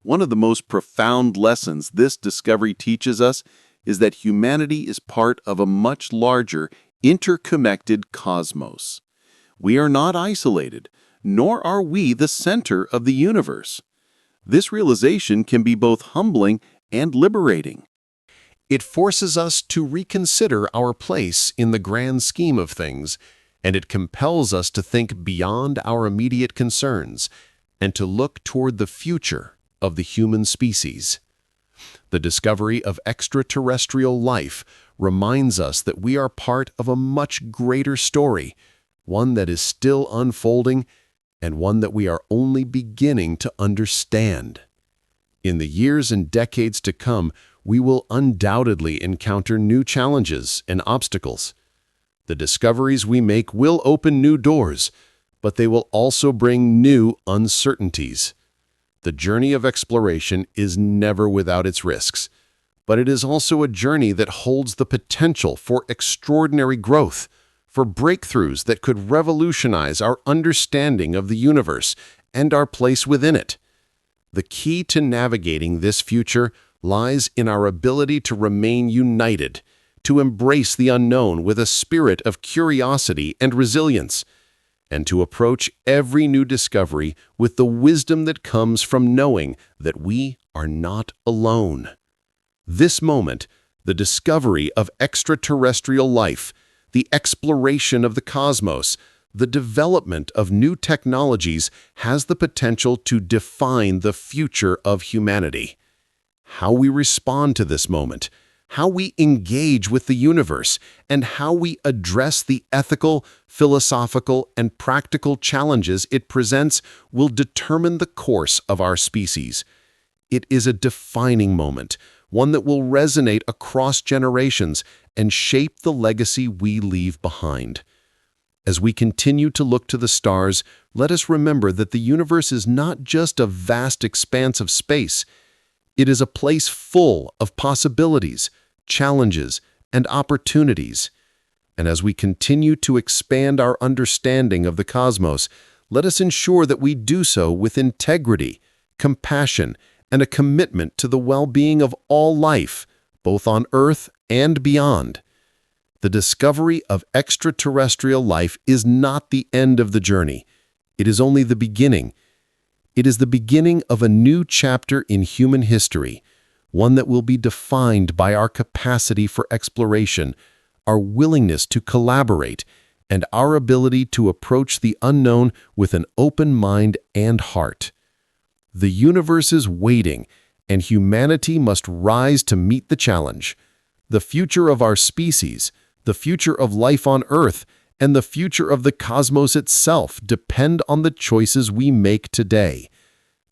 S3: One of the most profound lessons this discovery teaches us is that humanity is part of a much larger, interconnected cosmos. We are not isolated, nor are we the center of the universe. This realization can be both humbling and liberating.
S2: It forces us to reconsider our place in the grand scheme of things, and it compels us to think beyond our immediate concerns and to look toward the future of the human species. The discovery of extraterrestrial life reminds us that we are part of a much greater story, one that is still unfolding and one that we are only beginning to understand. In the years and decades to come, we will undoubtedly encounter new challenges and obstacles. The discoveries we make will open new doors, but they will also bring new uncertainties. The journey of exploration is never without its risks, but it is also a journey that holds the potential for extraordinary growth, for breakthroughs that could revolutionize our understanding of the universe and our place within it. The key to navigating this future lies in our ability to remain united, to embrace the unknown with a spirit of curiosity and resilience, and to approach every new discovery with the wisdom that comes from knowing that we are not alone. This moment, the discovery of extraterrestrial life, the exploration of the cosmos, the development of new technologies has the potential to define the future of humanity. How we respond to this moment, how we engage with the universe, and how we address the ethical, philosophical, and practical challenges it presents will determine the course of our species. It is a defining moment, one that will resonate across generations and shape the legacy we leave behind.
S3: As we continue to look to the stars, let us remember that the universe is not just a vast expanse of space. It is a place full of possibilities, challenges, and opportunities. And as we continue to expand our understanding of the cosmos, let us ensure that we do so with integrity, compassion, and a commitment to the well-being of all life, both on Earth and beyond. The discovery of extraterrestrial life is not the end of the journey. It is only the beginning. It is the beginning of a new chapter in human history, one that will be defined by our capacity for exploration, our willingness to collaborate, and our ability to approach the unknown with an open mind and heart. The universe is waiting, and humanity must rise to meet the challenge. The future of our species, the future of life on Earth, and the future of the cosmos itself depend on the choices we make today.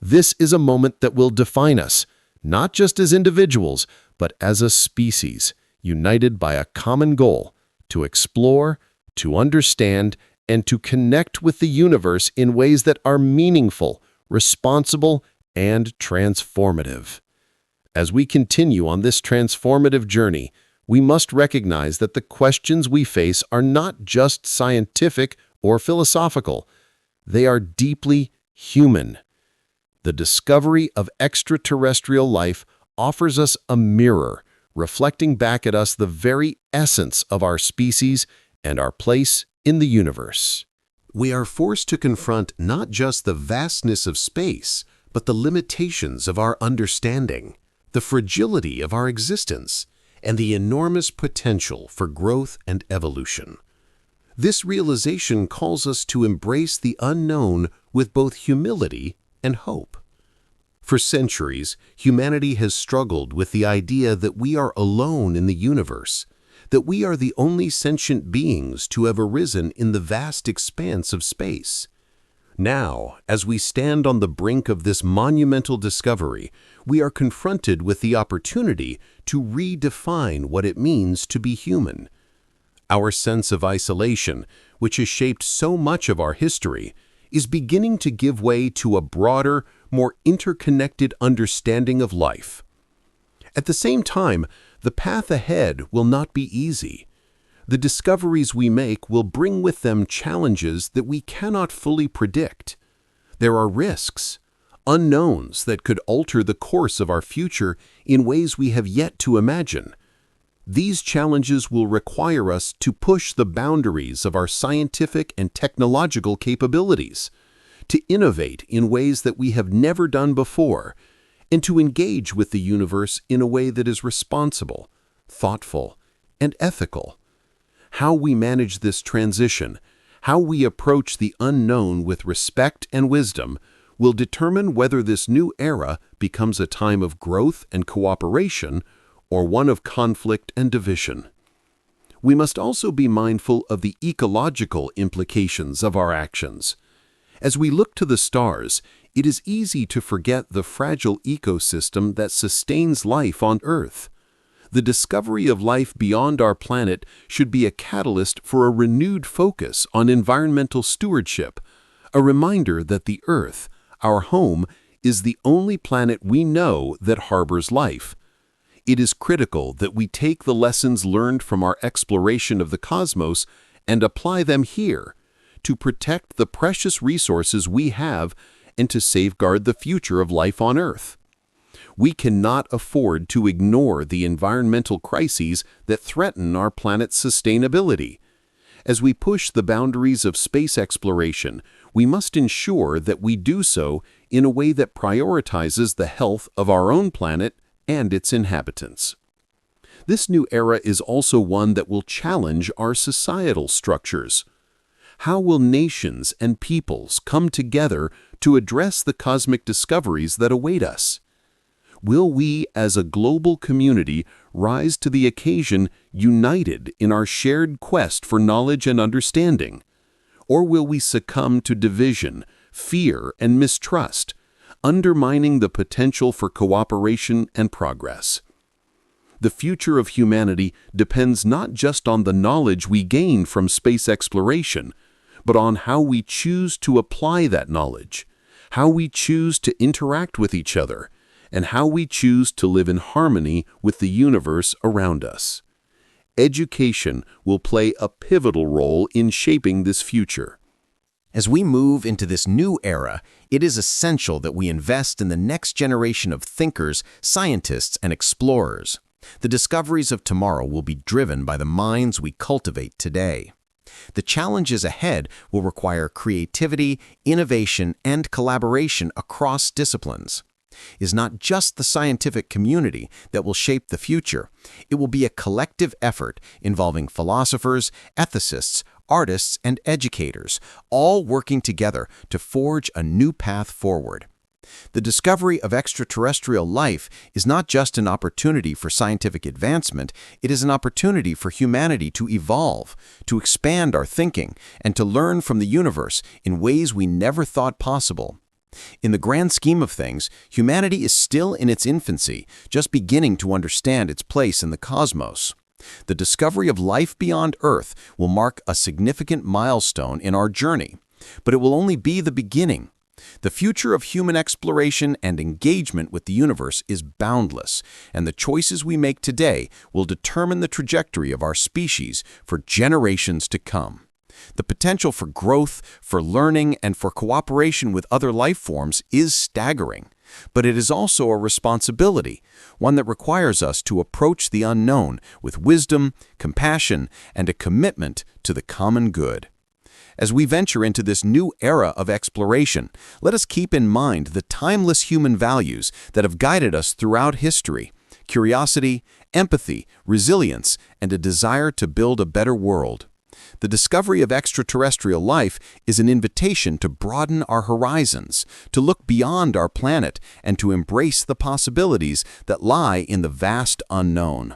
S3: This is a moment that will define us, not just as individuals, but as a species, united by a common goal: to explore, to understand, and to connect with the universe in ways that are meaningful, responsible, and transformative. As we continue on this transformative journey, we must recognize that the questions we face are not just scientific or philosophical. They are deeply human. The discovery of extraterrestrial life offers us a mirror, reflecting back at us the very essence of our species and our place in the universe.
S2: We are forced to confront not just the vastness of space, but the limitations of our understanding, the fragility of our existence, and the enormous potential for growth and evolution. This realization calls us to embrace the unknown with both humility and hope. For centuries, humanity has struggled with the idea that we are alone in the universe, that we are the only sentient beings to have arisen in the vast expanse of space. Now, as we stand on the brink of this monumental discovery, we are confronted with the opportunity to redefine what it means to be human. Our sense of isolation, which has shaped so much of our history, is beginning to give way to a broader, more interconnected understanding of life. At the same time, the path ahead will not be easy. The discoveries we make will bring with them challenges that we cannot fully predict. There are risks, unknowns that could alter the course of our future in ways we have yet to imagine. These challenges will require us to push the boundaries of our scientific and technological capabilities, to innovate in ways that we have never done before, and to engage with the universe in a way that is responsible, thoughtful, and ethical. How we manage this transition, how we approach the unknown with respect and wisdom, will determine whether this new era becomes a time of growth and cooperation or one of conflict and division. We must also be mindful of the ecological implications of our actions. As we look to the stars, it is easy to forget the fragile ecosystem that sustains life on Earth. The discovery of life beyond our planet should be a catalyst for a renewed focus on environmental stewardship, a reminder that the Earth, our home, is the only planet we know that harbors life. It is critical that we take the lessons learned from our exploration of the cosmos and apply them here, to protect the precious resources we have and to safeguard the future of life on Earth. We cannot afford to ignore the environmental crises that threaten our planet's sustainability. As we push the boundaries of space exploration, we must ensure that we do so in a way that prioritizes the health of our own planet and its inhabitants. This new era is also one that will challenge our societal structures. How will nations and peoples come together to address the cosmic discoveries that await us? Will we, as a global community, rise to the occasion united in our shared quest for knowledge and understanding? Or will we succumb to division, fear, and mistrust, undermining the potential for cooperation and progress? The future of humanity depends not just on the knowledge we gain from space exploration,
S3: but on how we choose to apply that knowledge, how we choose to interact with each other, and how we choose to live in harmony with the universe around us. Education will play a pivotal role in shaping this future.
S5: As we move into this new era, it is essential that we invest in the next generation of thinkers, scientists, and explorers. The discoveries of tomorrow will be driven by the minds we cultivate today. The challenges ahead will require creativity, innovation, and collaboration across disciplines. It is not just the scientific community that will shape the future. It will be a collective effort involving philosophers, ethicists, artists, and educators, all working together to forge a new path forward. The discovery of extraterrestrial life is not just an opportunity for scientific advancement, it is an opportunity for humanity to evolve, to expand our thinking, and to learn from the universe in ways we never thought possible. In the grand scheme of things, humanity is still in its infancy, just beginning to understand its place in the cosmos. The discovery of life beyond Earth will mark a significant milestone in our journey, but it will only be the beginning. The future of human exploration and engagement with the universe is boundless, and the choices we make today will determine the trajectory of our species for generations to come. The potential for growth, for learning, and for cooperation with other life forms is staggering. But it is also a responsibility, one that requires us to approach the unknown with wisdom, compassion, and a commitment to the common good. As we venture into this new era of exploration, let us keep in mind the timeless human values that have guided us throughout history: curiosity, empathy, resilience, and a desire to build a better world. The discovery of extraterrestrial life is an invitation to broaden our horizons, to look beyond our planet, and to embrace the possibilities that lie in the vast unknown.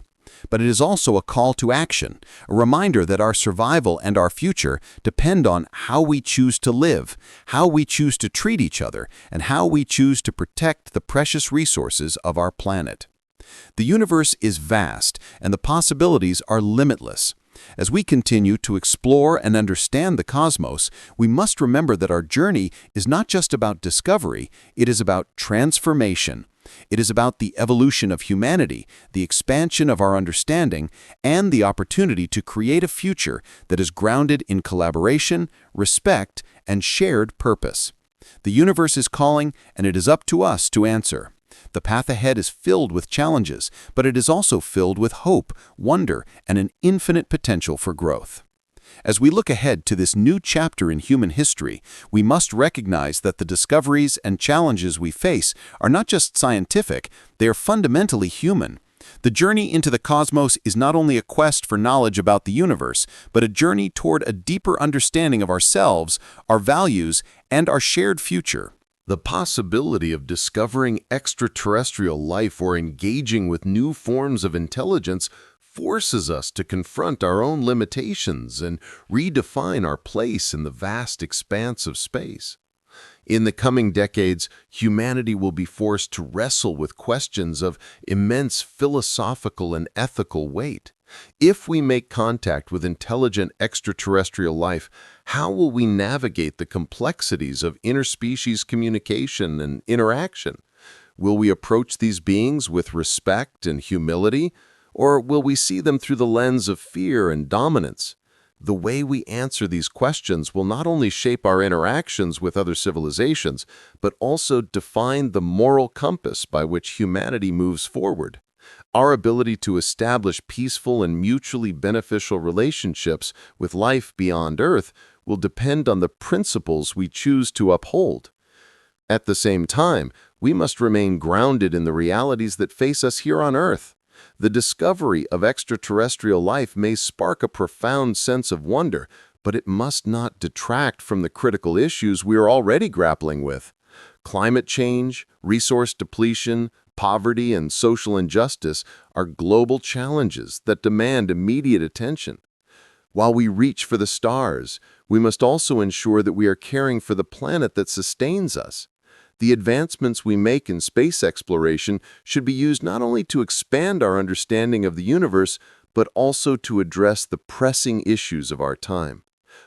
S5: But it is also a call to action, a reminder that our survival and our future depend on how we choose to live, how we choose to treat each other, and how we choose to protect the precious resources of our planet. The universe is vast, and the possibilities are limitless. As we continue to explore and understand the cosmos, we must remember that our journey is not just about discovery, it is about transformation. It is about the evolution of humanity, the expansion of our understanding, and the opportunity to create a future that is grounded in collaboration, respect, and shared purpose. The universe is calling, and it is up to us to answer. The path ahead is filled with challenges, but it is also filled with hope, wonder, and an infinite potential for growth. As we look ahead to this new chapter in human history, we must recognize that the discoveries and challenges we face are not just scientific, they are fundamentally human. The journey into the cosmos is not only a quest for knowledge about the universe, but a journey toward a deeper understanding of ourselves, our values, and our shared future.
S3: The possibility of discovering extraterrestrial life or engaging with new forms of intelligence forces us to confront our own limitations and redefine our place in the vast expanse of space. In the coming decades, humanity will be forced to wrestle with questions of immense philosophical and ethical weight. If we make contact with intelligent extraterrestrial life, how will we navigate the complexities of interspecies communication and interaction? Will we approach these beings with respect and humility, or will we see them through the lens of fear and dominance? The way we answer these questions will not only shape our interactions with other civilizations, but also define the moral compass by which humanity moves forward. Our ability to establish peaceful and mutually beneficial relationships with life beyond Earth will depend on the principles we choose to uphold. At the same time, we must remain grounded in the realities that face us here on Earth. The discovery of extraterrestrial life may spark a profound sense of wonder, but it must not detract from the critical issues we are already grappling with. Climate change, resource depletion, poverty, and social injustice are global challenges that demand immediate attention. While we reach for the stars, we must also ensure that we are caring for the planet that sustains us. The advancements we make in space exploration should be used not only to expand our understanding of the universe, but also to address the pressing issues of our time.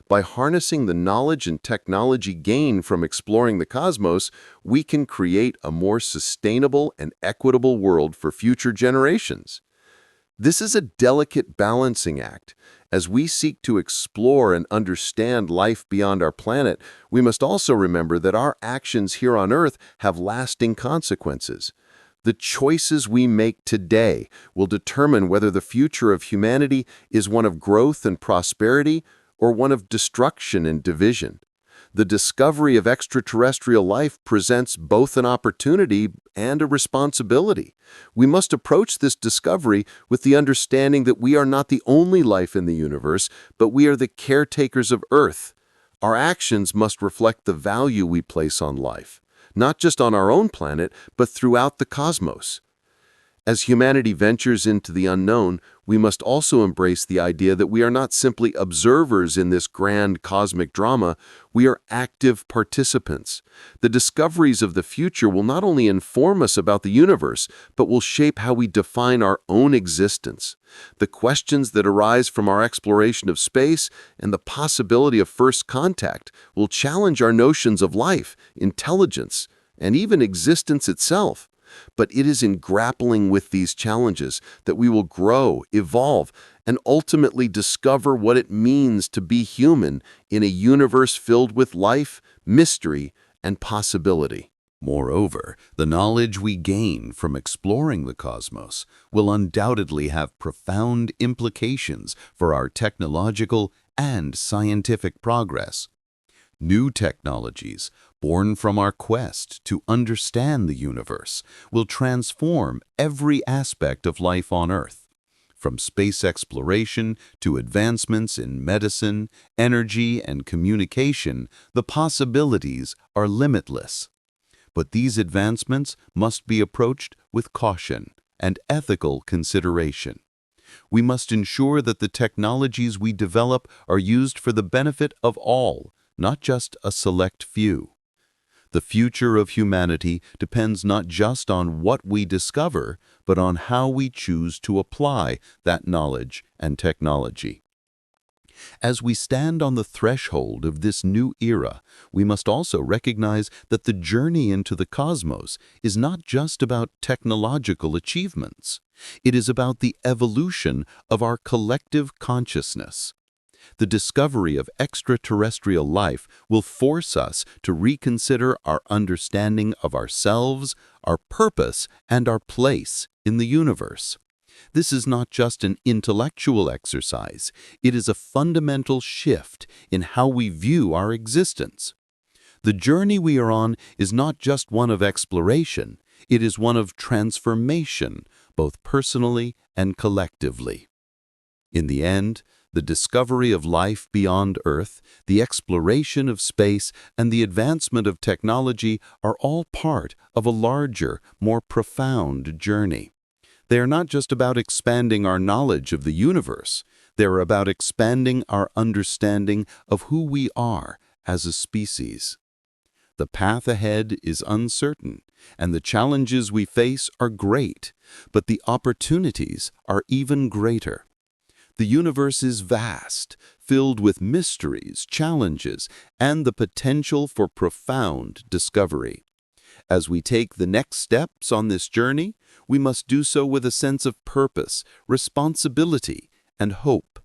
S2: By harnessing the knowledge and technology gained from exploring the cosmos, we can create a more sustainable and equitable world for future generations. This is a delicate balancing act. As we seek to explore and understand life beyond our planet, we must also remember that our actions here on Earth have lasting consequences. The choices we make today will determine whether the future of humanity is one of growth and prosperity or one of destruction and division. The discovery of extraterrestrial life presents both an opportunity and a responsibility. We must approach this discovery with the understanding that we are not the only life in the universe, but we are the caretakers of Earth. Our actions must reflect the value we place on life, not just on our own planet, but throughout the cosmos. As humanity ventures into the unknown, we must also embrace the idea that we are not simply observers in this grand cosmic drama, we are active participants. The discoveries of the future will not only inform us about the universe, but will shape how we define our own existence. The questions that arise from our exploration of space and the possibility of first contact will challenge our notions of life, intelligence, and even existence itself. But it is in grappling with these challenges that we will grow, evolve, and ultimately discover what it means to be human in a universe filled with life, mystery, and possibility.
S1: Moreover, the knowledge we gain from exploring the cosmos will undoubtedly have profound implications for our technological and scientific progress. New technologies, born from our quest to understand the universe, will transform every aspect of life on Earth. From space exploration to advancements in medicine, energy, and communication, the possibilities are limitless. But these advancements must be approached with caution and ethical consideration. We must ensure that the technologies we develop are used for the benefit of all, not just a select few. The future of humanity depends not just on what we discover, but on how we choose to apply that knowledge and technology. As we stand on the threshold of this new era, we must also recognize that the journey into the cosmos is not just about technological achievements. It is about the evolution of our collective consciousness. The discovery of extraterrestrial life will force us to reconsider our understanding of ourselves, our purpose, and our place in the universe. This is not just an intellectual exercise, it is a fundamental shift in how we view our existence. The journey we are on is not just one of exploration, it is one of transformation, both personally and collectively. In the end, the discovery of life beyond Earth, the exploration of space, and the advancement of technology are all part of a larger, more profound journey. They are not just about expanding our knowledge of the universe, they are about expanding our understanding of who we are as a species. The path ahead is uncertain, and the challenges we face are great, but the opportunities are even greater. The universe is vast, filled with mysteries, challenges, and the potential for profound discovery. As we take the next steps on this journey, we must do so with a sense of purpose, responsibility, and hope.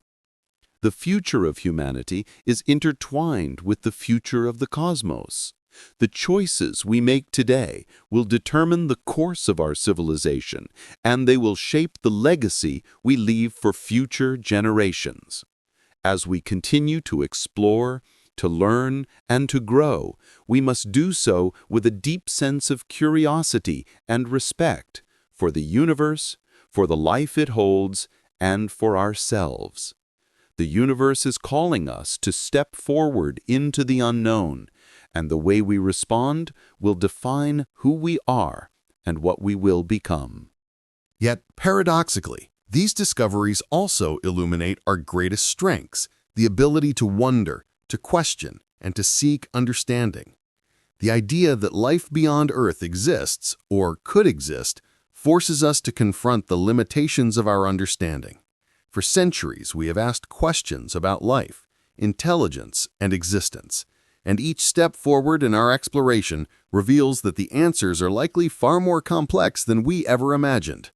S1: The future of humanity is intertwined with the future of the cosmos. The choices we make today will determine the course of our civilization, and they will shape the legacy we leave for future generations. As we continue to explore, to learn, and to grow, we must do so with a deep sense of curiosity and respect for the universe, for the life it holds, and for ourselves. The universe is calling us to step forward into the unknown, and the way we respond will define who we are and what we will become.
S3: Yet, paradoxically, these discoveries also illuminate our greatest strengths, the ability to wonder, to question, and to seek understanding. The idea that life beyond Earth exists, or could exist, forces us to confront the limitations of our understanding. For centuries, we have asked questions about life, intelligence, and existence. And each step forward in our exploration reveals that the answers are likely far more complex than we ever imagined.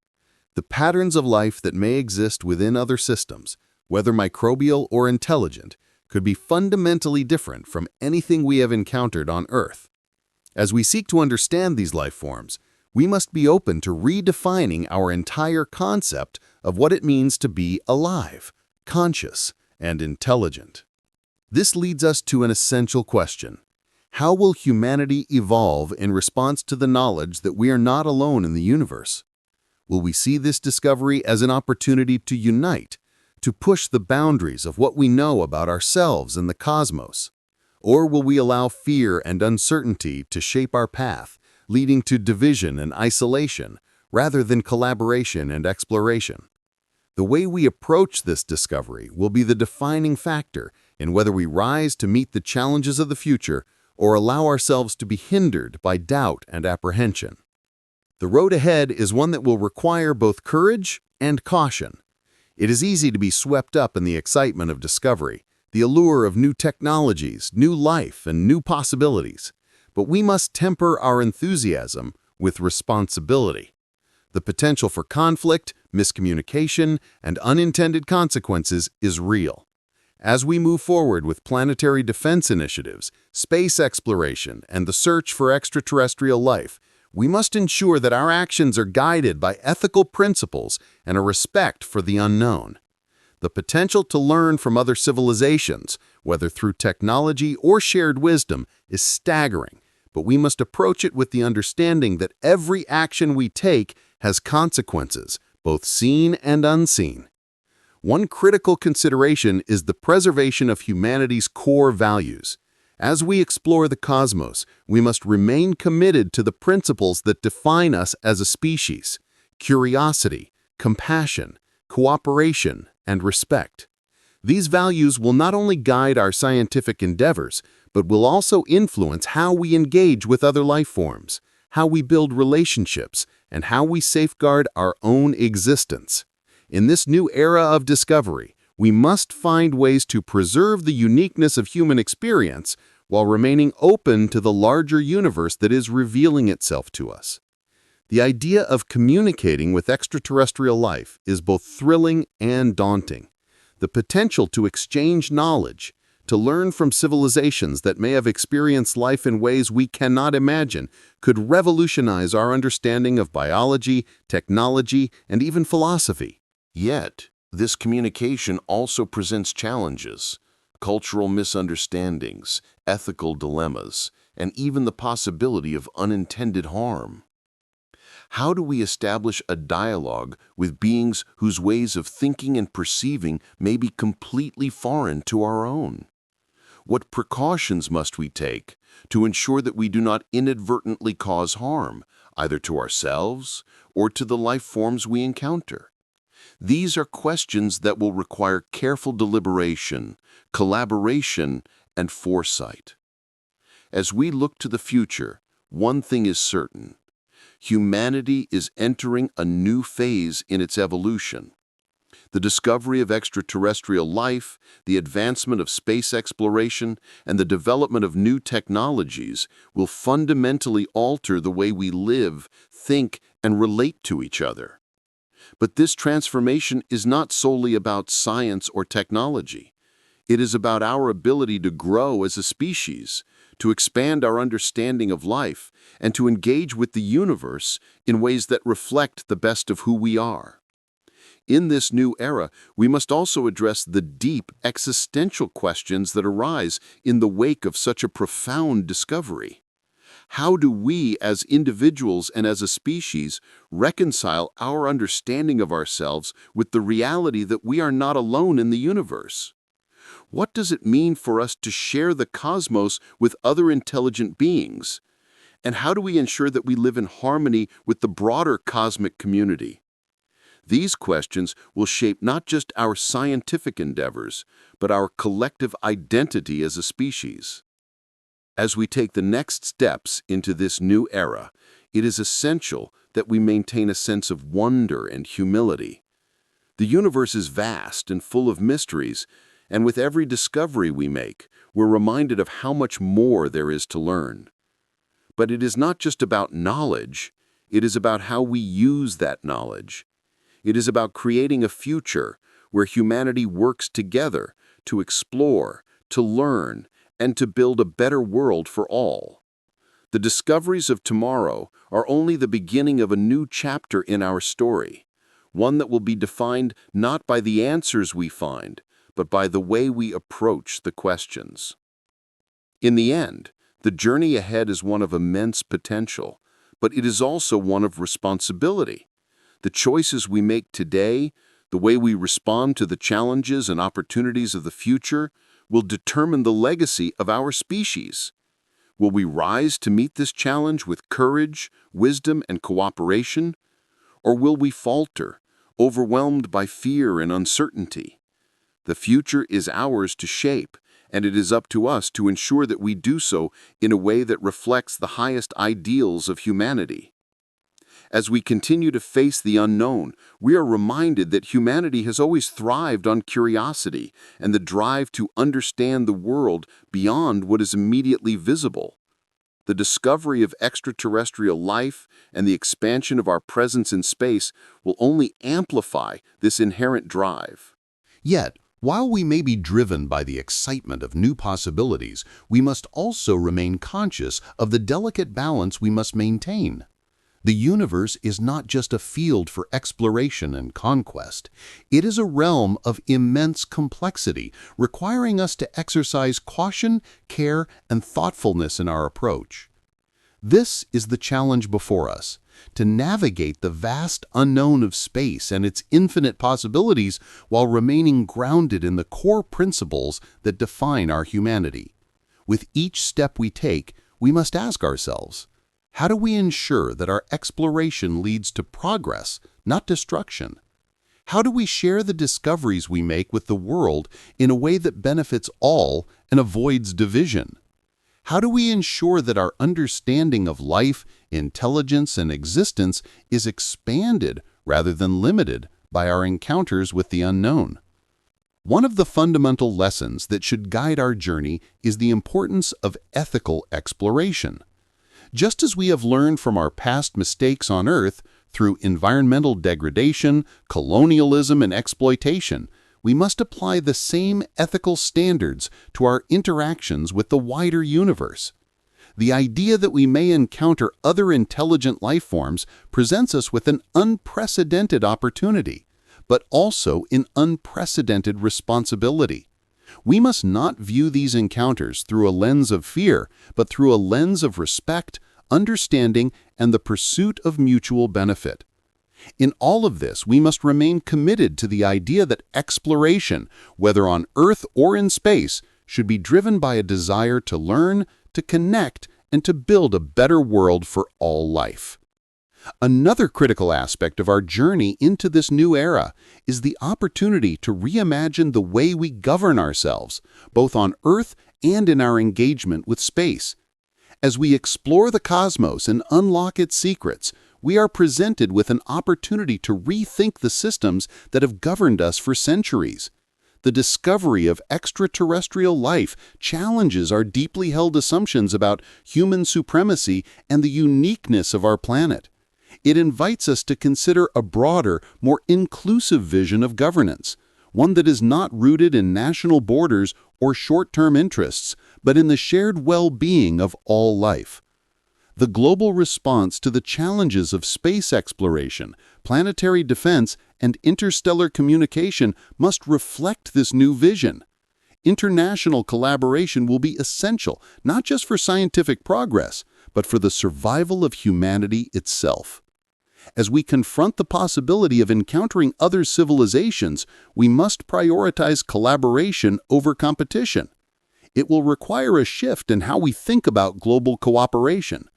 S3: The patterns of life that may exist within other systems, whether microbial or intelligent, could be fundamentally different from anything we have encountered on Earth. As we seek to understand these life forms, we must be open to redefining our entire concept of what it means to be alive, conscious, and intelligent. This leads us to an essential question. How will humanity evolve in response to the knowledge that we are not alone in the universe? Will we see this discovery as an opportunity to unite, to push the boundaries of what we know about ourselves and the cosmos? Or will we allow fear and uncertainty to shape our path, leading to division and isolation, rather than collaboration and exploration? The way we approach this discovery will be the defining factor in whether we rise to meet the challenges of the future or allow ourselves to be hindered by doubt and apprehension. The road ahead is one that will require both courage and caution. It is easy to be swept up in the excitement of discovery, the allure of new technologies, new life, and new possibilities. But we must temper our enthusiasm with responsibility. The potential for conflict, miscommunication, and unintended consequences is real. As we move forward with planetary defense initiatives, space exploration, and the search for extraterrestrial life, we must ensure that our actions are guided by ethical principles and a respect for the unknown. The potential to learn from other civilizations, whether through technology or shared wisdom, is staggering, but we must approach it with the understanding that every action we take has consequences, both seen and unseen. One critical consideration is the preservation of humanity's core values. As we explore the cosmos, we must remain committed to the principles that define us as a species: curiosity, compassion, cooperation, and respect. These values will not only guide our scientific endeavors, but will also influence how we engage with other life forms, how we build relationships, and how we safeguard our own existence. In this new era of discovery, we must find ways to preserve the uniqueness of human experience while remaining open to the larger universe that is revealing itself to us. The idea of communicating with extraterrestrial life is both thrilling and daunting. The potential to exchange knowledge, to learn from civilizations that may have experienced life in ways we cannot imagine, could revolutionize our understanding of biology, technology, and even philosophy.
S2: Yet, this communication also presents challenges: cultural misunderstandings, ethical dilemmas, and even the possibility of unintended harm. How do we establish a dialogue with beings whose ways of thinking and perceiving may be completely foreign to our own? What precautions must we take to ensure that we do not inadvertently cause harm, either to ourselves or to the life forms we encounter? These are questions that will require careful deliberation, collaboration, and foresight. As we look to the future, one thing is certain: humanity is entering a new phase in its evolution. The discovery of extraterrestrial life, the advancement of space exploration, and the development of new technologies will fundamentally alter the way we live, think, and relate to each other. But this transformation is not solely about science or technology. It is about our ability to grow as a species, to expand our understanding of life, and to engage with the universe in ways that reflect the best of who we are. In this new era, we must also address the deep existential questions that arise in the wake of such a profound discovery. How do we, as individuals and as a species, reconcile our understanding of ourselves with the reality that we are not alone in the universe? What does it mean for us to share the cosmos with other intelligent beings? And how do we ensure that we live in harmony with the broader cosmic community? These questions will shape not just our scientific endeavors, but our collective identity as a species. As we take the next steps into this new era, it is essential that we maintain a sense of wonder and humility. The universe is vast and full of mysteries, And with every discovery we make, we're reminded of how much more there is to learn. But it is not just about knowledge, it is about how we use that knowledge. It is about creating a future where humanity works together to explore, to learn, and to build a better world for all. The discoveries of tomorrow are only the beginning of a new chapter in our story, one that will be defined not by the answers we find, but by the way we approach the questions. In the end, the journey ahead is one of immense potential, but it is also one of responsibility. The choices we make today, the way we respond to the challenges and opportunities of the future, will determine the legacy of our species. Will we rise to meet this challenge with courage, wisdom, and cooperation? Or will we falter, overwhelmed by fear and uncertainty? The future is ours to shape, and it is up to us to ensure that we do so in a way that reflects the highest ideals of humanity. As we continue to face the unknown, we are reminded that humanity has always thrived on curiosity and the drive to understand the world beyond what is immediately visible. The discovery of extraterrestrial life and the expansion of our presence in space will only amplify this inherent drive.
S1: Yet, while we may be driven by the excitement of new possibilities, we must also remain conscious of the delicate balance we must maintain. The universe is not just a field for exploration and conquest. It is a realm of immense complexity, requiring us to exercise caution, care, and thoughtfulness in our approach. This is the challenge before us, to navigate the vast unknown of space and its infinite possibilities while remaining grounded in the core principles that define our humanity. With each step we take, we must ask ourselves, how do we ensure that our exploration leads to progress, not destruction? How do we share the discoveries we make with the world in a way that benefits all and avoids division? How do we ensure that our understanding of life, intelligence, and existence is expanded rather than limited by our encounters with the unknown? One of the fundamental lessons that should guide our journey is the importance of ethical exploration. Just as we have learned from our past mistakes on Earth through environmental degradation, colonialism, and exploitation, we must apply the same ethical standards to our interactions with the wider universe. The idea that we may encounter other intelligent life forms presents us with an unprecedented opportunity, but also an unprecedented responsibility. We must not view these encounters through a lens of fear, but through a lens of respect, understanding, and the pursuit of mutual benefit. In all of this, we must remain committed to the idea that exploration, whether on Earth or in space, should be driven by a desire to learn, to connect, and to build a better world for all life. Another critical aspect of our journey into this new era is the opportunity to reimagine the way we govern ourselves, both on Earth and in our engagement with space. As we explore the cosmos and unlock its secrets, we are presented with an opportunity to rethink the systems that have governed us for centuries. The discovery of extraterrestrial life challenges our deeply held assumptions about human supremacy and the uniqueness of our planet. It invites us to consider a broader, more inclusive vision of governance, one that is not rooted in national borders or short-term interests, but in the shared well-being of all life. The global response to the challenges of space exploration, planetary defense, and interstellar communication must reflect this new vision. International collaboration will be essential, not just for scientific progress, but for the survival of humanity itself. As we confront the possibility of encountering other civilizations, we must prioritize collaboration over competition. It will require a shift in how we think about global cooperation.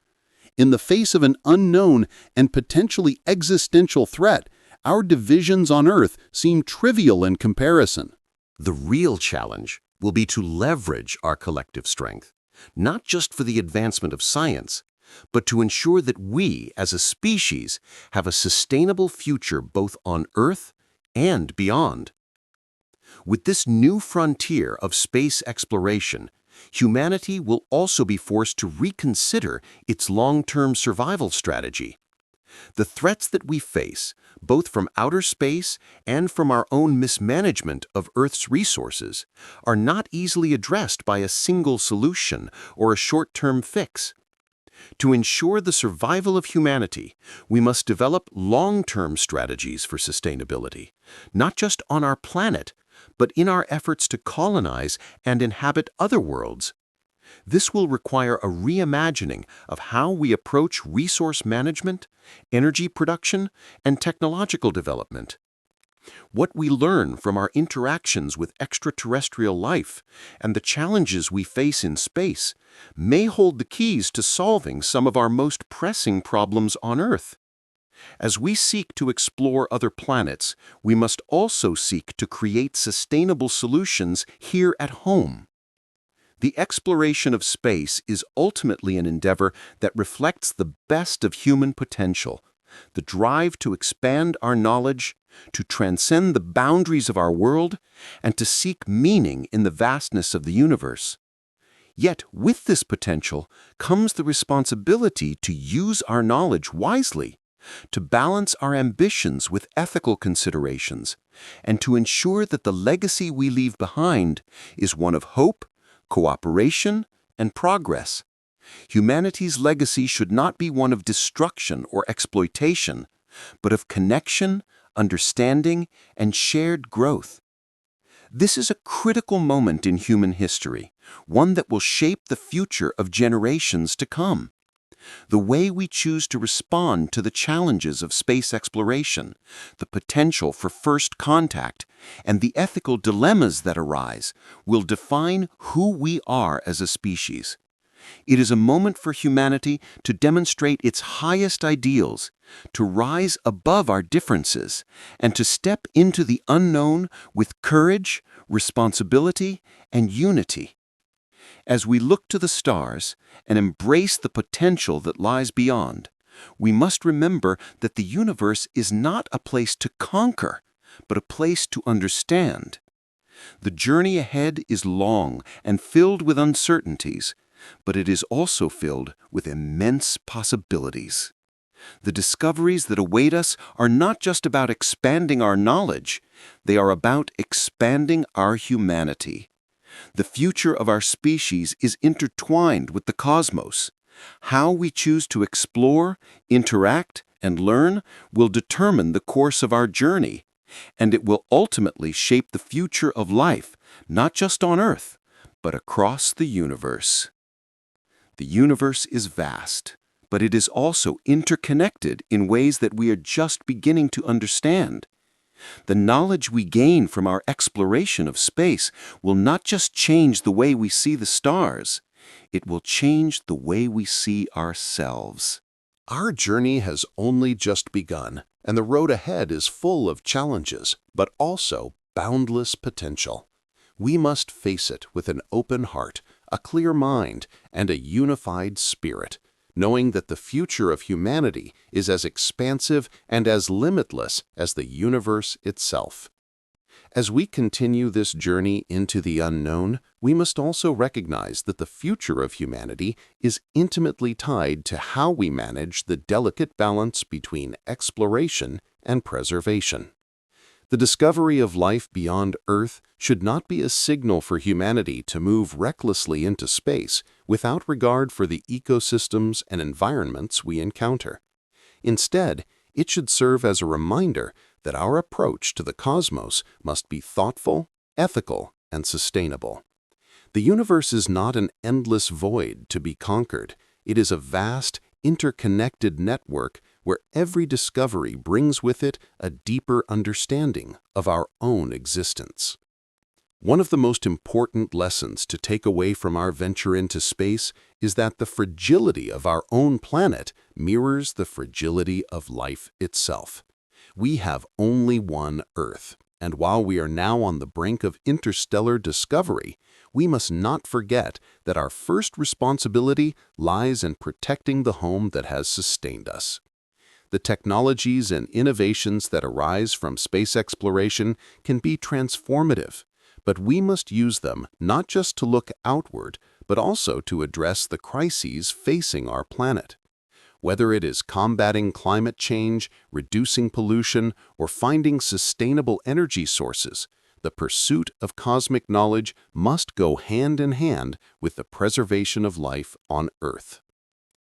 S1: In the face of an unknown and potentially existential threat, our divisions on Earth seem trivial in comparison.
S2: The real challenge will be to leverage our collective strength, not just for the advancement of science, but to ensure that we, as a species, have a sustainable future both on Earth and beyond.
S3: With this new frontier of space exploration, humanity will also be forced to reconsider its long-term survival strategy. The threats that we face, both from outer space and from our own mismanagement of Earth's resources, are not easily addressed by a single solution or a short-term fix. To ensure the survival of humanity, we must develop long-term strategies for sustainability, not just on our planet, but in our efforts to colonize and inhabit other worlds. This will require a reimagining of how we approach resource management, energy production, and technological development. What we learn from our interactions with extraterrestrial life and the challenges we face in space may hold the keys to solving some of our most pressing problems on Earth. As we seek to explore other planets, we must also seek to create sustainable solutions here at home. The exploration of space is ultimately an endeavor that reflects the best of human potential, the drive to expand our knowledge, to transcend the boundaries of our world, and to seek meaning in the vastness of the universe. Yet, with this potential comes the responsibility to use our knowledge wisely, to balance our ambitions with ethical considerations, and to ensure that the legacy we leave behind is one of hope, cooperation, and progress. Humanity's legacy should not be one of destruction or exploitation, but of connection, understanding, and shared growth. This is a critical moment in human history, one that will shape the future of generations to come. The way we choose to respond to the challenges of space exploration, the potential for first contact, and the ethical dilemmas that arise will define who we are as a species. It is a moment for humanity to demonstrate its highest ideals, to rise above our differences, and to step into the unknown with courage, responsibility, and unity. As we look to the stars and embrace the potential that lies beyond, we must remember that the universe is not a place to conquer, but a place to understand. The journey ahead is long and filled with uncertainties, but it is also filled with immense possibilities. The discoveries that await us are not just about expanding our knowledge, they are about expanding our humanity. The future of our species is intertwined with the cosmos. How we choose to explore, interact, and learn will determine the course of our journey, and it will ultimately shape the future of life, not just on Earth, but across the universe. The universe is vast, but it is also interconnected in ways that we are just beginning to understand. The knowledge we gain from our exploration of space will not just change the way we see the stars, it will change the way we see ourselves.
S2: Our journey has only just begun, and the road ahead is full of challenges, but also boundless potential. We must face it with an open heart, a clear mind, and a unified spirit, knowing that the future of humanity is as expansive and as limitless as the universe itself. As we continue this journey into the unknown, we must also recognize that the future of humanity is intimately tied to how we manage the delicate balance between exploration and preservation. The discovery of life beyond Earth should not be a signal for humanity to move recklessly into space without regard for the ecosystems and environments we encounter. Instead, it should serve as a reminder that our approach to the cosmos must be thoughtful, ethical, and sustainable. The universe is not an endless void to be conquered. It is a vast, interconnected network where every discovery brings with it a deeper understanding of our own existence. One of the most important lessons to take away from our venture into space is that the fragility of our own planet mirrors the fragility of life itself. We have only one Earth, and while we are now on the brink of interstellar discovery, we must not forget that our first responsibility lies in protecting the home that has sustained us. The technologies and innovations that arise from space exploration can be transformative,
S3: But we must use them not just to look outward, but also to address the crises facing our planet. Whether it is combating climate change, reducing pollution, or finding sustainable energy sources, the pursuit of cosmic knowledge must go hand in hand with the preservation of life on Earth.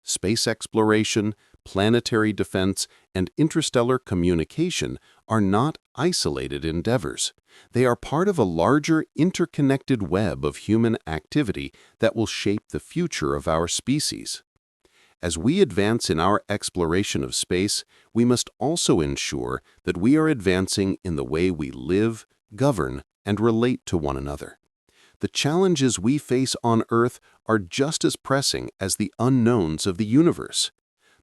S3: Space exploration, planetary defense, and interstellar communication are not isolated endeavors. They are part of a larger, interconnected web of human activity that will shape the future of our species. As we advance in our exploration of space, we must also ensure that we are advancing in the way we live, govern, and relate to one another. The challenges we face on Earth are just as pressing as the unknowns of the universe.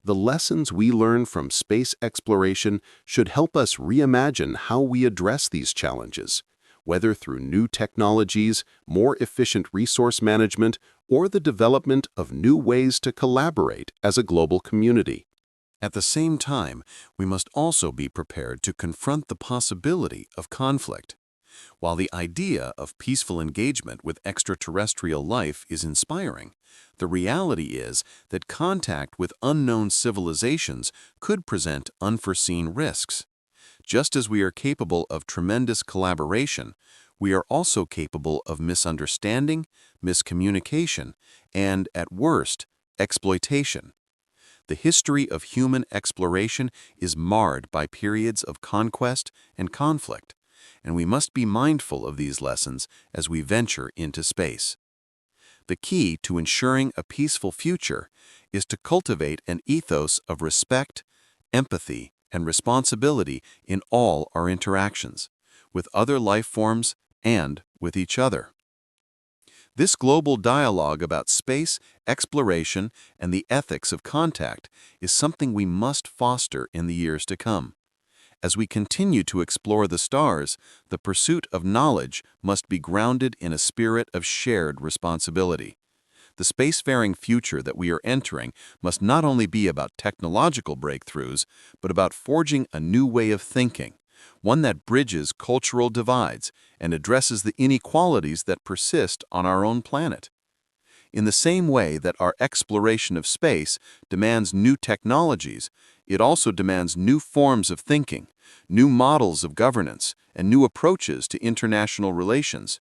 S3: The lessons we learn from space exploration should help us reimagine how we address these challenges, whether through new technologies, more efficient resource management, or the development of new ways to collaborate as a global community.
S5: At the same time, we must also be prepared to confront the possibility of conflict. While the idea of peaceful engagement with extraterrestrial life is inspiring, the reality is that contact with unknown civilizations could present unforeseen risks. Just as we are capable of tremendous collaboration, we are also capable of misunderstanding, miscommunication, and, at worst, exploitation. The history of human exploration is marred by periods of conquest and conflict, and we must be mindful of these lessons as we venture into space. The key to ensuring a peaceful future is to cultivate an ethos of respect, empathy, and responsibility in all our interactions, with other life forms and with each other. This global dialogue about space, exploration, and the ethics of contact is something we must foster in the years to come. As we continue to explore the stars, the pursuit of knowledge must be grounded in a spirit of shared responsibility. The spacefaring future that we are entering must not only be about technological breakthroughs, but about forging a new way of thinking, one that bridges cultural divides and addresses the inequalities that persist on our own planet. In the same way that our exploration of space demands new technologies, it also demands new forms of thinking, new models of governance, and new approaches to international relations.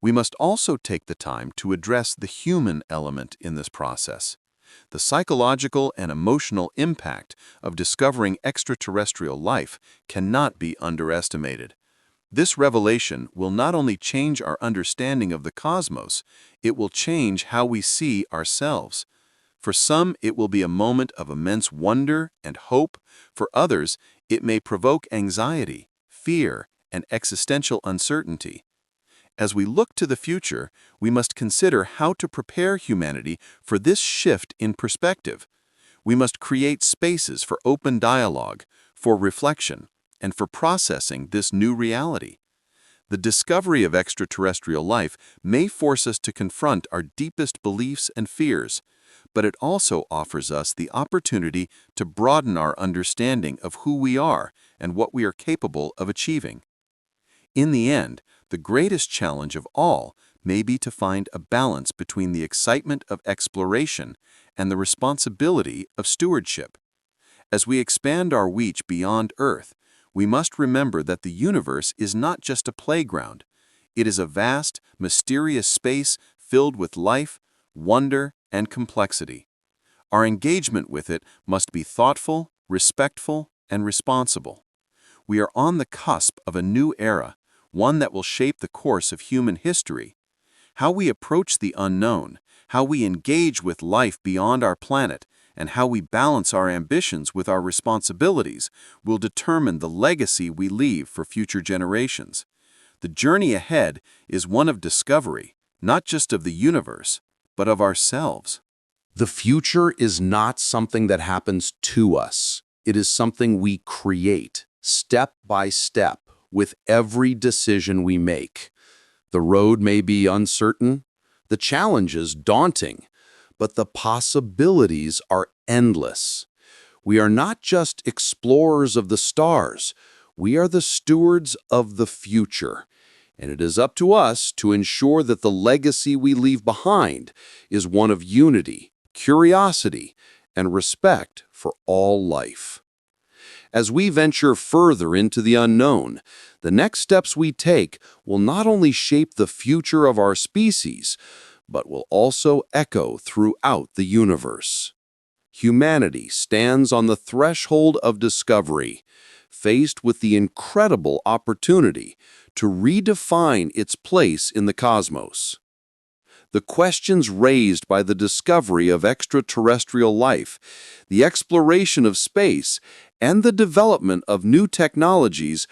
S5: We must also take the time to address the human element in this process. The psychological and emotional impact of discovering extraterrestrial life cannot be underestimated. This revelation will not only change our understanding of the cosmos, it will change how we see ourselves. For some, it will be a moment of immense wonder and hope. For others, it may provoke anxiety, fear, and existential uncertainty. As we look to the future, we must consider how to prepare humanity for this shift in perspective. We must create spaces for open dialogue, for reflection, and for processing this new reality. The discovery of extraterrestrial life may force us to confront our deepest beliefs and fears, but it also offers us the opportunity to broaden our understanding of who we are and what we are capable of achieving. In the end, the greatest challenge of all may be to find a balance between the excitement of exploration and the responsibility of stewardship. As we expand our reach beyond Earth, we must remember that the universe is not just a playground. It is a vast, mysterious space filled with life, wonder, and complexity. Our engagement with it must be thoughtful, respectful, and responsible. We are on the cusp of a new era, one that will shape the course of human history. How we approach the unknown, how we engage with life beyond our planet, and how we balance our ambitions with our responsibilities will determine the legacy we leave for future generations. The journey ahead is one of discovery, not just of the universe, but of ourselves.
S1: The future is not something that happens to us. It is something we create, step by step, with every decision we make. The road may be uncertain, the challenges daunting, but the possibilities are endless. We are not just explorers of the stars, we are the stewards of the future. and it is up to us to ensure that the legacy we leave behind is one of unity, curiosity, and respect for all life. As we venture further into the unknown, the next steps we take will not only shape the future of our species, but will also echo throughout the universe. Humanity stands on the threshold of discovery, faced with the incredible opportunity to redefine its place in the cosmos. The questions raised by the discovery of extraterrestrial life, the exploration of space, and the development of new technologies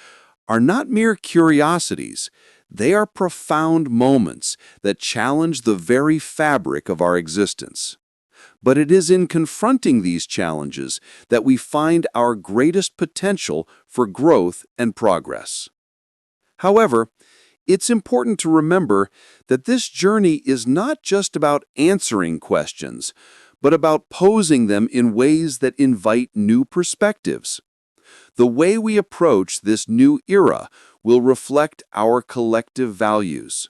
S1: are not mere curiosities. They are profound moments that challenge the very fabric of our existence. But it is in confronting these challenges that we find our greatest potential for growth and progress. However, it's important to remember that this journey is not just about answering questions, but about posing them in ways that invite new perspectives. The way we approach this new era will reflect our collective values.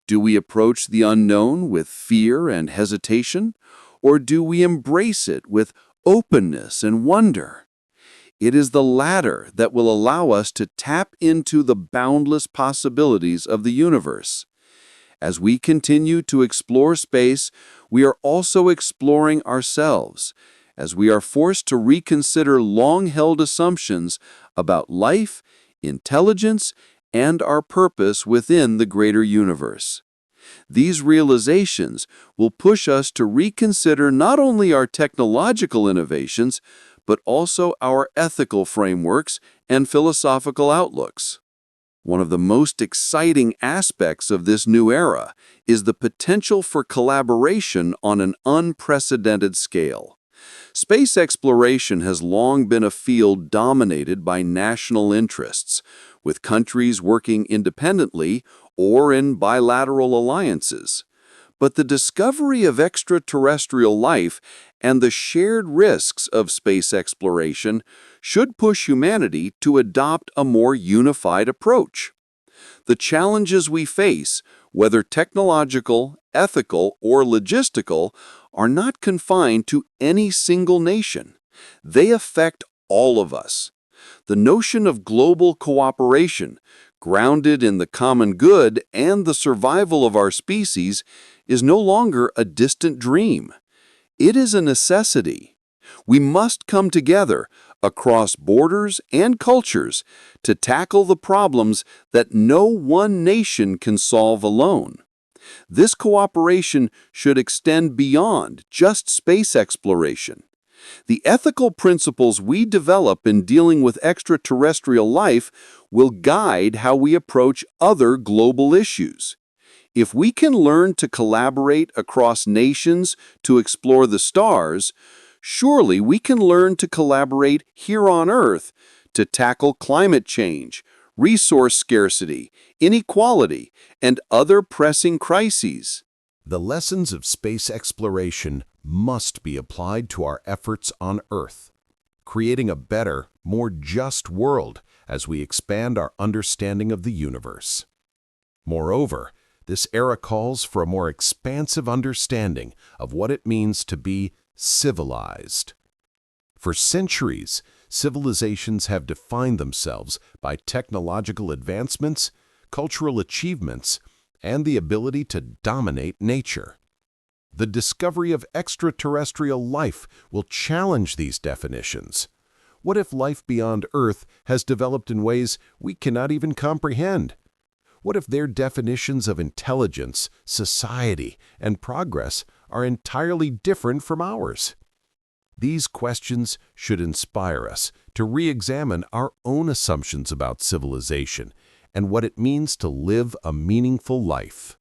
S1: Do we approach the unknown with fear and hesitation, or do we embrace it with openness and wonder? It is the latter that will allow us to tap into the boundless possibilities of the universe. As we continue to explore space, we are also exploring ourselves, as we are forced to reconsider long-held assumptions about life, intelligence, and our purpose within the greater universe. These realizations will push us to reconsider not only our technological innovations, but also our ethical frameworks and philosophical outlooks. One of the most exciting aspects of this new era is the potential for collaboration on an unprecedented scale. Space exploration has long been a field dominated by national interests, with countries working independently or in bilateral alliances. But the discovery of extraterrestrial life and the shared risks of space exploration should push humanity to adopt a more unified approach. The challenges we face, whether technological, ethical, or logistical, are not confined to any single nation. They affect all of us. The notion of global cooperation, grounded in the common good and the survival of our species, is no longer a distant dream. It is a necessity. We must come together across borders and cultures to tackle the problems that no one nation can solve alone. This cooperation should extend beyond just space exploration. The ethical principles we develop in dealing with extraterrestrial life will guide how we approach other global issues. If we can learn to collaborate across nations to explore the stars, surely we can learn to collaborate here on Earth to tackle climate change, resource scarcity, inequality, and other pressing crises.
S3: The lessons of space exploration must be applied to our efforts on Earth, creating a better, more just world as we expand our understanding of the universe. Moreover, this era calls for a more expansive understanding of what it means to be civilized. For centuries, civilizations have defined themselves by technological advancements, cultural achievements, and the ability to dominate nature. The discovery of extraterrestrial life will challenge these definitions. What if life beyond Earth has developed in ways we cannot even comprehend? What if their definitions of intelligence, society, and progress are entirely different from ours? These questions should inspire us to re-examine our own assumptions about civilization and what it means to live a meaningful life.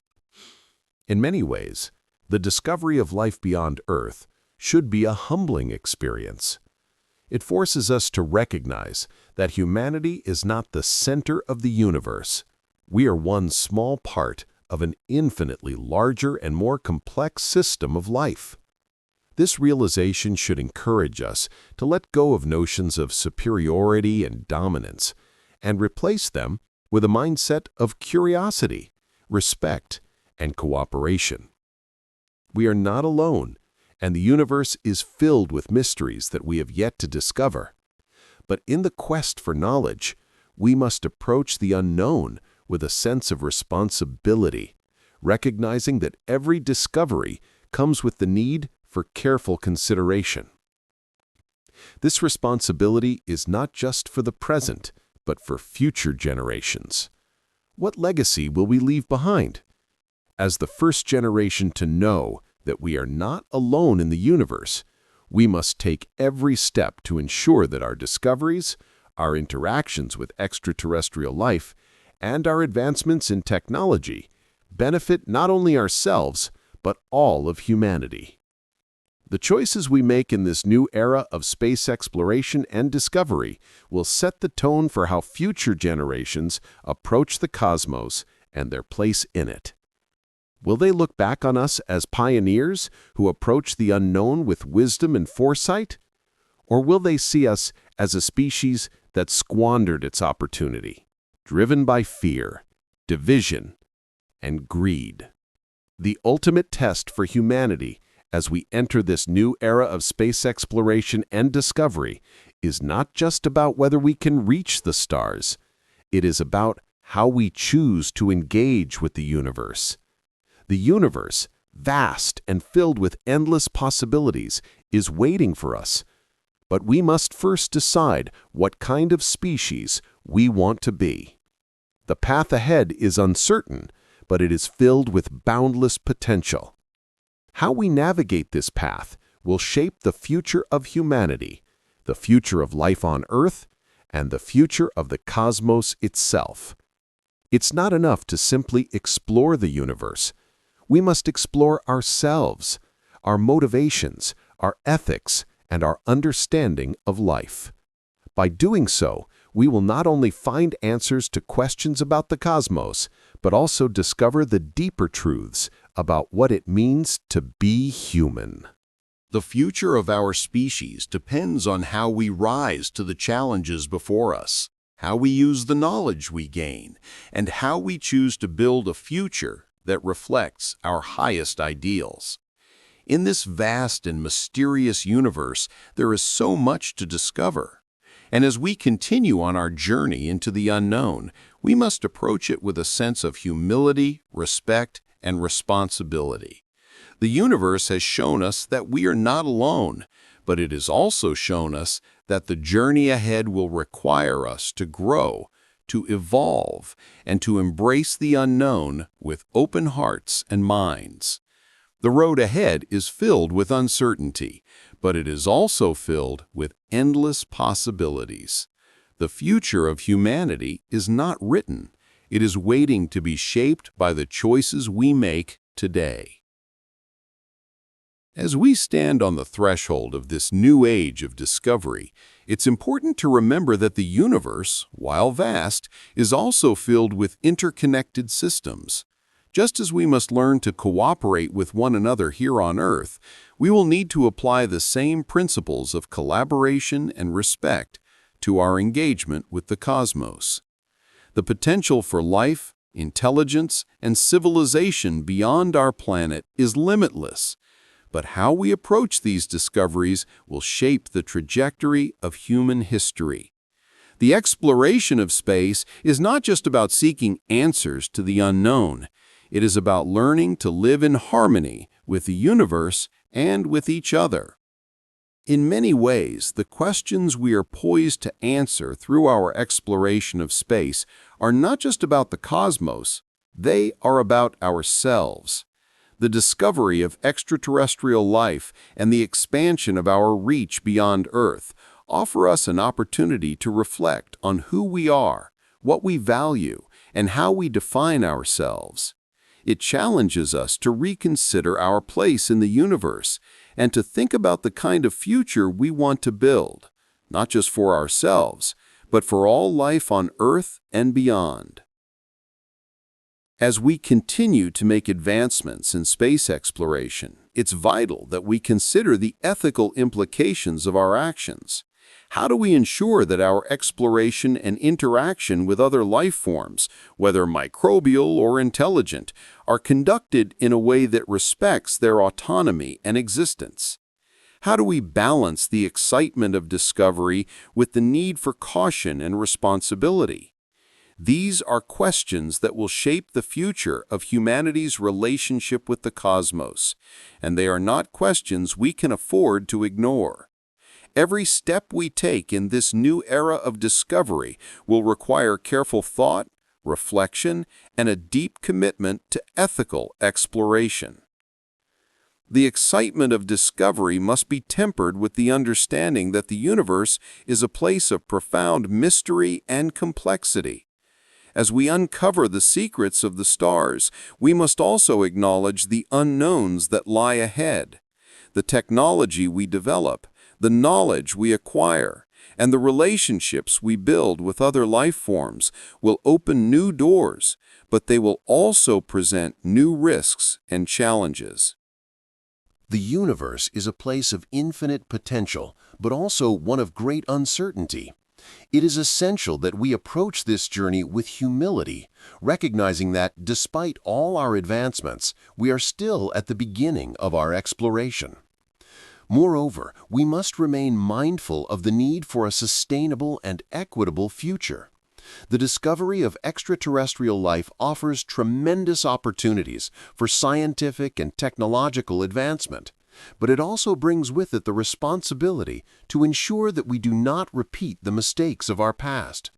S3: In many ways, the discovery of life beyond Earth should be a humbling experience. It forces us to recognize that humanity is not the center of the universe. We are one small part of an infinitely larger and more complex system of life. This realization should encourage us to let go of notions of superiority and dominance and replace them with a mindset of curiosity, respect, and cooperation. We are not alone, and the universe is filled with mysteries that we have yet to discover. But in the quest for knowledge, we must approach the unknown with a sense of responsibility, recognizing that every discovery comes with the need for careful consideration. This responsibility is not just for the present, but for future generations. What legacy will we leave behind? As the first generation to know that we are not alone in the universe, we must take every step to ensure that our discoveries, our interactions with extraterrestrial life, and our advancements in technology benefit not only ourselves, but all of humanity. The choices we make in this new era of space exploration and discovery will set the tone for how future generations approach the cosmos and their place in it. Will they look back on us as pioneers who approach the unknown with wisdom and foresight? Or will they see us as a species that squandered its opportunity, driven by fear, division, and greed? The ultimate test for humanity as we enter this new era of space exploration and discovery is not just about whether we can reach the stars. It is about how we choose to engage with the universe. The universe, vast and filled with endless possibilities, is waiting for us. But we must first decide what kind of species we want to be. The path ahead is uncertain, but it is filled with boundless potential. How we navigate this path will shape the future of humanity, the future of life on Earth, and the future of the cosmos itself. It's not enough to simply explore the universe. We must explore ourselves, our motivations, our ethics, and our understanding of life. By doing so, we will not only find answers to questions about the cosmos, but also discover the deeper truths about what it means to be human.
S6: The future of our species depends on how we rise to the challenges before us, how we use the knowledge we gain, and how we choose to build a future that reflects our highest ideals. In this vast and mysterious universe, there is so much to discover. And as we continue on our journey into the unknown, we must approach it with a sense of humility, respect, and responsibility. The universe has shown us that we are not alone, but it has also shown us that the journey ahead will require us to grow, to evolve, and to embrace the unknown with open hearts and minds. The road ahead is filled with uncertainty, but it is also filled with endless possibilities. The future of humanity is not written. It is waiting to be shaped by the choices we make today. As we stand on the threshold of this new age of discovery, it's important to remember that the universe, while vast, is also filled with interconnected systems. Just as we must learn to cooperate with one another here on Earth, we will need to apply the same principles of collaboration and respect to our engagement with the cosmos. The potential for life, intelligence, and civilization beyond our planet is limitless. But how we approach these discoveries will shape the trajectory of human history. The exploration of space is not just about seeking answers to the unknown. It is about learning to live in harmony with the universe and with each other. In many ways, the questions we are poised to answer through our exploration of space are not just about the cosmos, they are about ourselves. The discovery of extraterrestrial life and the expansion of our reach beyond Earth offer us an opportunity to reflect on who we are, what we value, and how we define ourselves. It challenges us to reconsider our place in the universe and to think about the kind of future we want to build, not just for ourselves, but for all life on Earth and beyond. As we continue to make advancements in space exploration, it's vital that we consider the ethical implications of our actions. How do we ensure that our exploration and interaction with other life forms, whether microbial or intelligent, are conducted in a way that respects their autonomy and existence? How do we balance the excitement of discovery with the need for caution and responsibility? These are questions that will shape the future of humanity's relationship with the cosmos, and they are not questions we can afford to ignore. Every step we take in this new era of discovery will require careful thought, reflection, and a deep commitment to ethical exploration. The excitement of discovery must be tempered with the understanding that the universe is a place of profound mystery and complexity. As we uncover the secrets of the stars, we must also acknowledge the unknowns that lie ahead. The technology we develop, the knowledge we acquire, and the relationships we build with other life forms will open new doors, but they will also present new risks and challenges.
S3: The universe is a place of infinite potential, but also one of great uncertainty. It is essential that we approach this journey with humility, recognizing that, despite all our advancements, we are still at the beginning of our exploration. Moreover, we must remain mindful of the need for a sustainable and equitable future. The discovery of extraterrestrial life offers tremendous opportunities for scientific and technological advancement, but it also brings with it the responsibility to ensure that we do not repeat the mistakes of our past.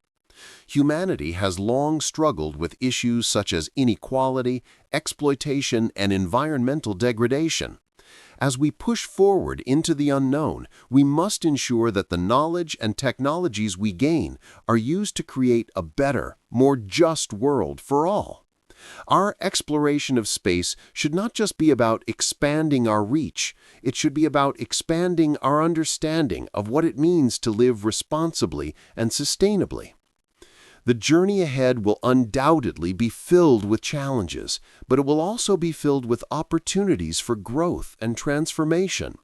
S3: Humanity has long struggled with issues such as inequality, exploitation, and environmental degradation. As we push forward into the unknown, we must ensure that the knowledge and technologies we gain are used to create a better, more just world for all. Our exploration of space should not just be about expanding our reach, it should be about expanding our understanding of what it means to live responsibly and sustainably. The journey ahead will undoubtedly be filled with challenges, but it will also be filled with opportunities for growth and transformation.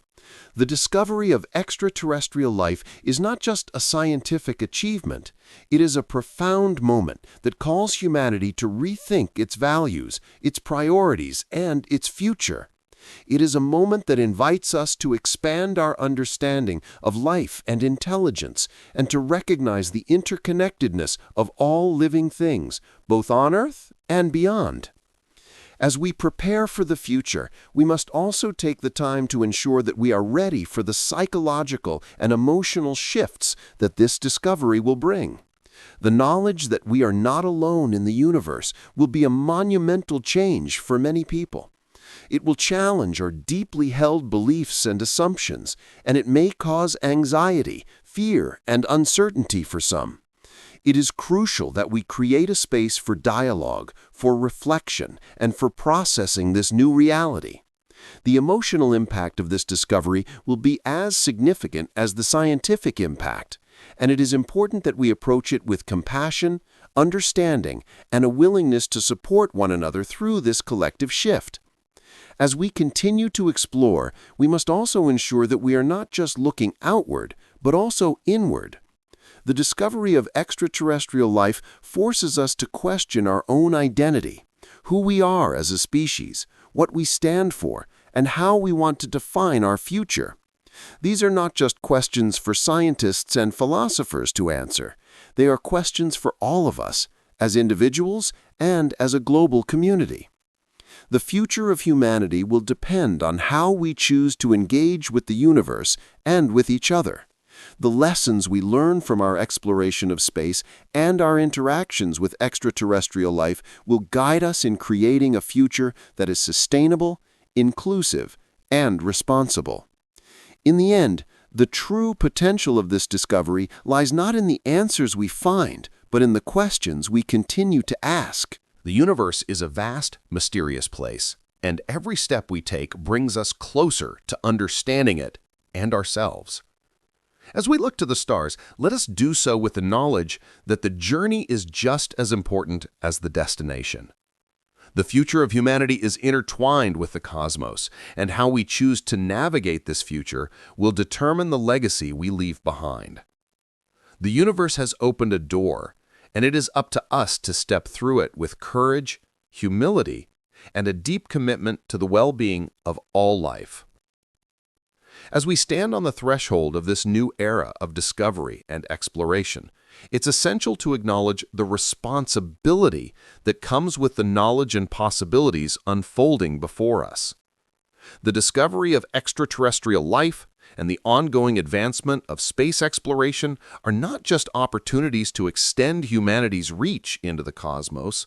S3: The discovery of extraterrestrial life is not just a scientific achievement, it is a profound moment that calls humanity to rethink its values, its priorities, and its future. It is a moment that invites us to expand our understanding of life and intelligence and to recognize the interconnectedness of all living things, both on Earth and beyond. As we prepare for the future, we must also take the time to ensure that we are ready for the psychological and emotional shifts that this discovery will bring. The knowledge that we are not alone in the universe will be a monumental change for many people. It will challenge our deeply held beliefs and assumptions, and it may cause anxiety, fear, and uncertainty for some. It is crucial that we create a space for dialogue, for reflection, and for processing this new reality. The emotional impact of this discovery will be as significant as the scientific impact, and it is important that we approach it with compassion, understanding, and a willingness to support one another through this collective shift. As we continue to explore, we must also ensure that we are not just looking outward, but also inward. The discovery of extraterrestrial life forces us to question our own identity, who we are as a species, what we stand for, and how we want to define our future. These are not just questions for scientists and philosophers to answer. They are questions for all of us, as individuals and as a global community. The future of humanity will depend on how we choose to engage with the universe and with each other. The lessons we learn from our exploration of space and our interactions with extraterrestrial life will guide us in creating a future that is sustainable, inclusive, and responsible. In the end, the true potential of this discovery lies not in the answers we find, but in the questions we continue to ask.
S5: The universe is a vast, mysterious place, and every step we take brings us closer to understanding it and ourselves. As we look to the stars, let us do so with the knowledge that the journey is just as important as the destination. The future of humanity is intertwined with the cosmos, and how we choose to navigate this future will determine the legacy we leave behind.
S3: The universe has opened a door, and it is up to us to step through it with courage, humility, and a deep commitment to the well-being of all life. As we stand on the threshold of this new era of discovery and exploration, it's essential to acknowledge the responsibility that comes with the knowledge and possibilities unfolding before us. The discovery of extraterrestrial life and the ongoing advancement of space exploration are not just opportunities to extend humanity's reach into the cosmos,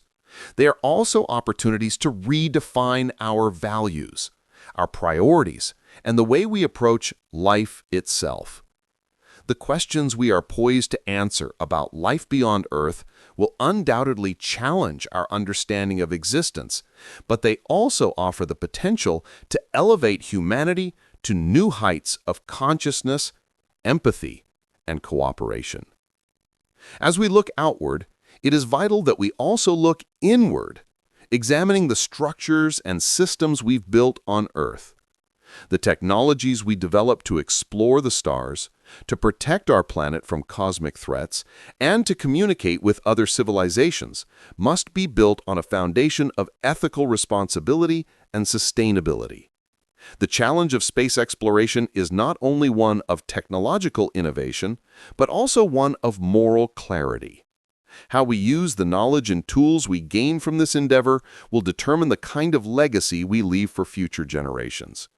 S3: they are also opportunities to redefine our values, our priorities, and the way we approach life itself. The questions we are poised to answer about life beyond Earth will undoubtedly challenge our understanding of existence, but they also offer the potential to elevate humanity to new heights of consciousness, empathy, and cooperation. As we look outward, it is vital that we also look inward, examining the structures and systems we've built on Earth. The technologies we develop to explore the stars, to protect our planet from cosmic threats, and to communicate with other civilizations must be built on a foundation of ethical responsibility and sustainability. The challenge of space exploration is not only one of technological innovation, but also one of moral clarity. How we use the knowledge and tools we gain from this endeavor will determine the kind of legacy we leave for future generations.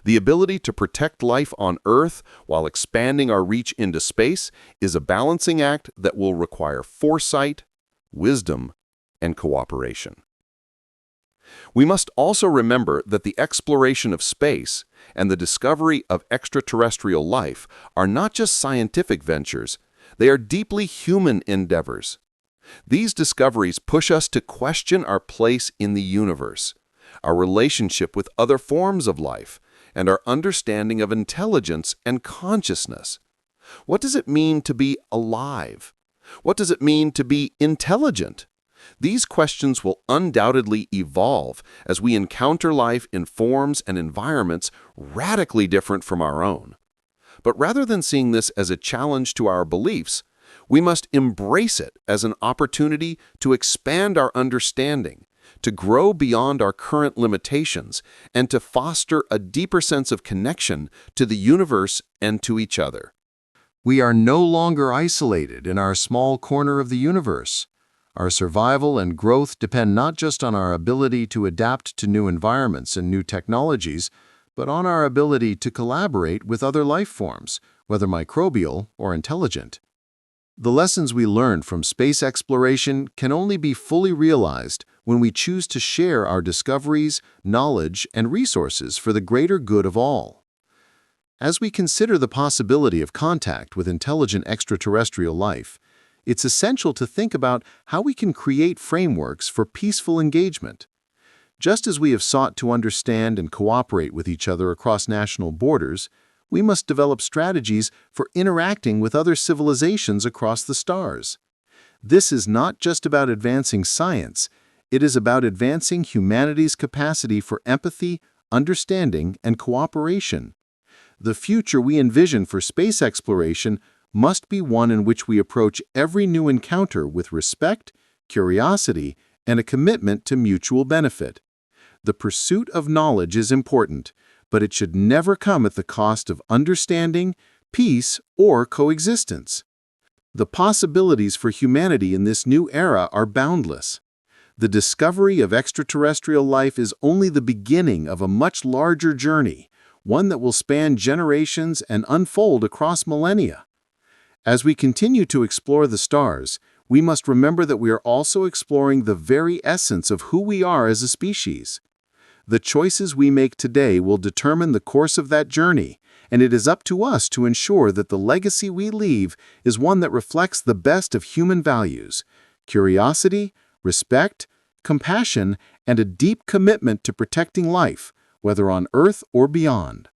S3: The ability to protect life on Earth while expanding our reach into space is a balancing act that will require foresight, wisdom, and cooperation. We must also remember that the exploration of space and the discovery of extraterrestrial life are not just scientific ventures, they are deeply human endeavors. These discoveries push us to question our place in the universe, our relationship with other forms of life, and our understanding of intelligence and consciousness. What does it mean to be alive? What does it mean to be intelligent? These questions will undoubtedly evolve as we encounter life in forms and environments radically different from our own. But rather than seeing this as a challenge to our beliefs, we must embrace it as an opportunity to expand our understanding, to grow beyond our current limitations, and to foster a deeper sense of connection to the universe and to each other.
S5: We are no longer isolated in our small corner of the universe. Our survival and growth depend not just on our ability to adapt to new environments and new technologies, but on our ability to collaborate with other life forms, whether microbial or intelligent. The lessons we learn from space exploration can only be fully realized when we choose to share our discoveries, knowledge, and resources for the greater good of all. As we consider the possibility of contact with intelligent extraterrestrial life, it's essential to think about how we can create frameworks for peaceful engagement. Just as we have sought to understand and cooperate with each other across national borders, we must develop strategies for interacting with other civilizations across the stars. This is not just about advancing science, it is about advancing humanity's capacity for empathy, understanding, and cooperation. The future we envision for space exploration must be one in which we approach every new encounter with respect, curiosity, and a commitment to mutual benefit. The pursuit of knowledge is important, but it should never come at the cost of understanding, peace, or coexistence. The possibilities for humanity in this new era are boundless. The discovery of extraterrestrial life is only the beginning of a much larger journey, one that will span generations and unfold across millennia. As we continue to explore the stars, we must remember that we are also exploring the very essence of who we are as a species. The choices we make today will determine the course of that journey, and it is up to us to ensure that the legacy we leave is one that reflects the best of human values: curiosity, respect, compassion, and a deep commitment to protecting life, whether on Earth or beyond.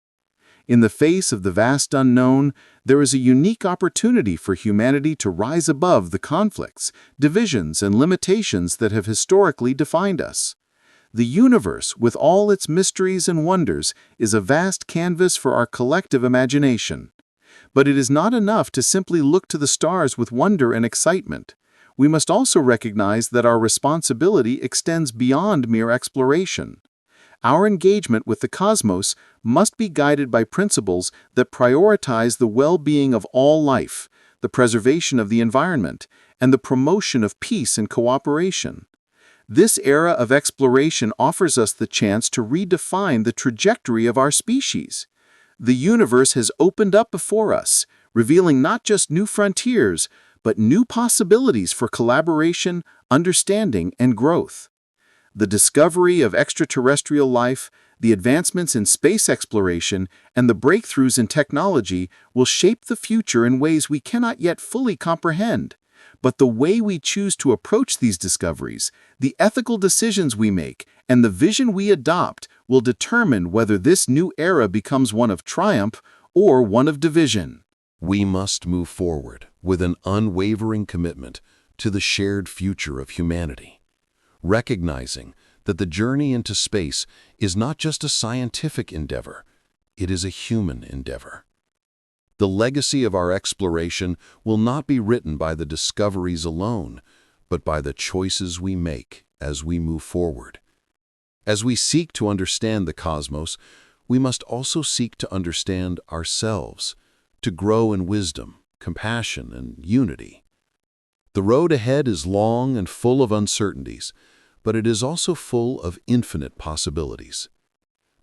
S5: In the face of the vast unknown, there is a unique opportunity for humanity to rise above the conflicts, divisions, and limitations that have historically defined us. The universe, with all its mysteries and wonders, is a vast canvas for our collective imagination.
S3: But it is not enough to simply look to the stars with wonder and excitement. We must also recognize that our responsibility extends beyond mere exploration. Our engagement with the cosmos must be guided by principles that prioritize the well-being of all life, the preservation of the environment, and the promotion of peace and cooperation. This era of exploration offers us the chance to redefine the trajectory of our species. The universe has opened up before us, revealing not just new frontiers, but new possibilities for collaboration, understanding, and growth. The discovery of extraterrestrial life, the advancements in space exploration, and the breakthroughs in technology will shape the future in ways we cannot yet fully comprehend. But the way we choose to approach these discoveries, the ethical decisions we make, and the vision we adopt will determine whether this new era becomes one of triumph or one of division.
S6: We must move forward with an unwavering commitment to the shared future of humanity, recognizing that the journey into space is not just a scientific endeavor, it is a human endeavor. The legacy of our exploration will not be written by the discoveries alone, but by the choices we make as we move forward. As we seek to understand the cosmos, we must also seek to understand ourselves, to grow in wisdom, compassion, and unity. The road ahead is long and full of uncertainties, but it is also full of infinite possibilities.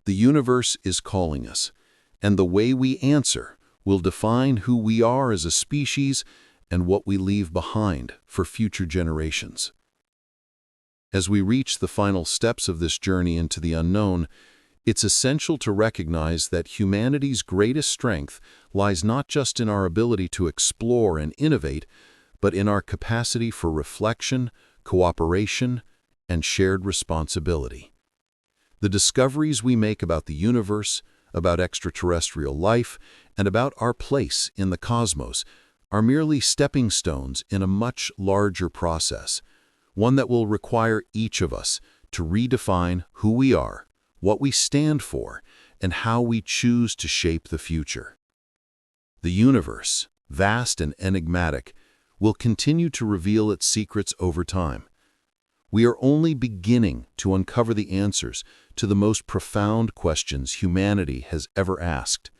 S6: The universe is calling us, and the way we answer will define who we are as a species and what we leave behind for future generations. As we reach the final steps of this journey into the unknown, it's essential to recognize that humanity's greatest strength lies not just in our ability to explore and innovate, but in our capacity for reflection, cooperation, and shared responsibility. The discoveries we make about the universe, about extraterrestrial life, and about our place in the cosmos are merely stepping stones in a much larger process, one that will require each of us to redefine who we are, what we stand for, and how we choose to shape the future. The universe, vast and enigmatic, will continue to reveal its secrets over time. We are only beginning to uncover the answers to the most profound questions humanity has ever asked.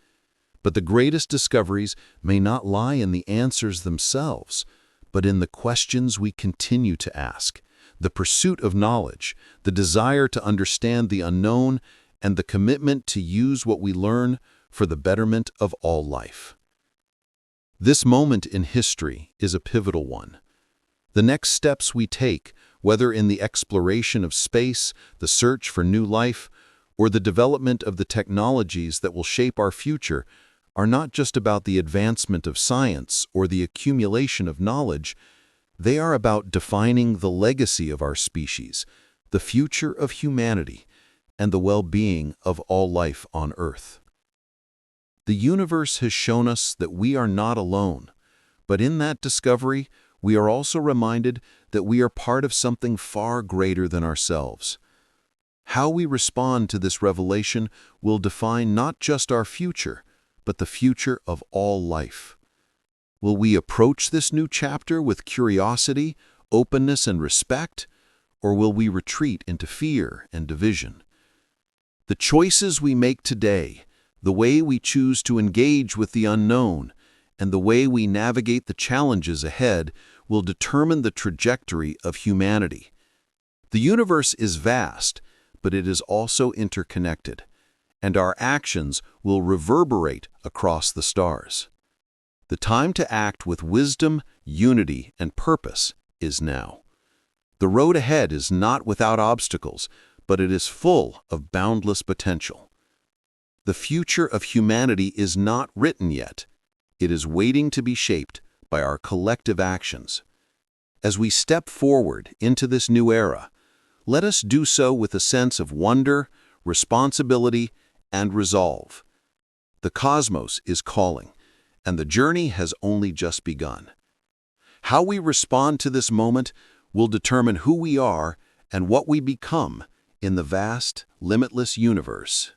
S6: But the greatest discoveries may not lie in the answers themselves, but in the questions we continue to ask, the pursuit of knowledge, the desire to understand the unknown, and the commitment to use what we learn for the betterment of all life. This moment in history is a pivotal one. The next steps we take, whether in the exploration of space, the search for new life, or the development of the technologies that will shape our future, are not just about the advancement of science or the accumulation of knowledge. They are about defining the legacy of our species, the future of humanity, and the well-being of all life on Earth. The universe has shown us that we are not alone, but in that discovery, we are also reminded that we are part of something far greater than ourselves. How we respond to this revelation will define not just our future, but the future of all life. Will we approach this new chapter with curiosity, openness, and respect, or will we retreat into fear and division? The choices we make today, the way we choose to engage with the unknown, and the way we navigate the challenges ahead will determine the trajectory of humanity. The universe is vast, but it is also interconnected, and our actions will reverberate across the stars. The time to act with wisdom, unity, and purpose is now. The road ahead is not without obstacles, but it is full of boundless potential. The future of humanity is not written yet. It is waiting to be shaped by our collective actions. As we step forward into this new era, let us do so with a sense of wonder, responsibility, and resolve. The cosmos is calling, and the journey has only just begun. How we respond to this moment will determine who we are and what we become in the vast, limitless universe.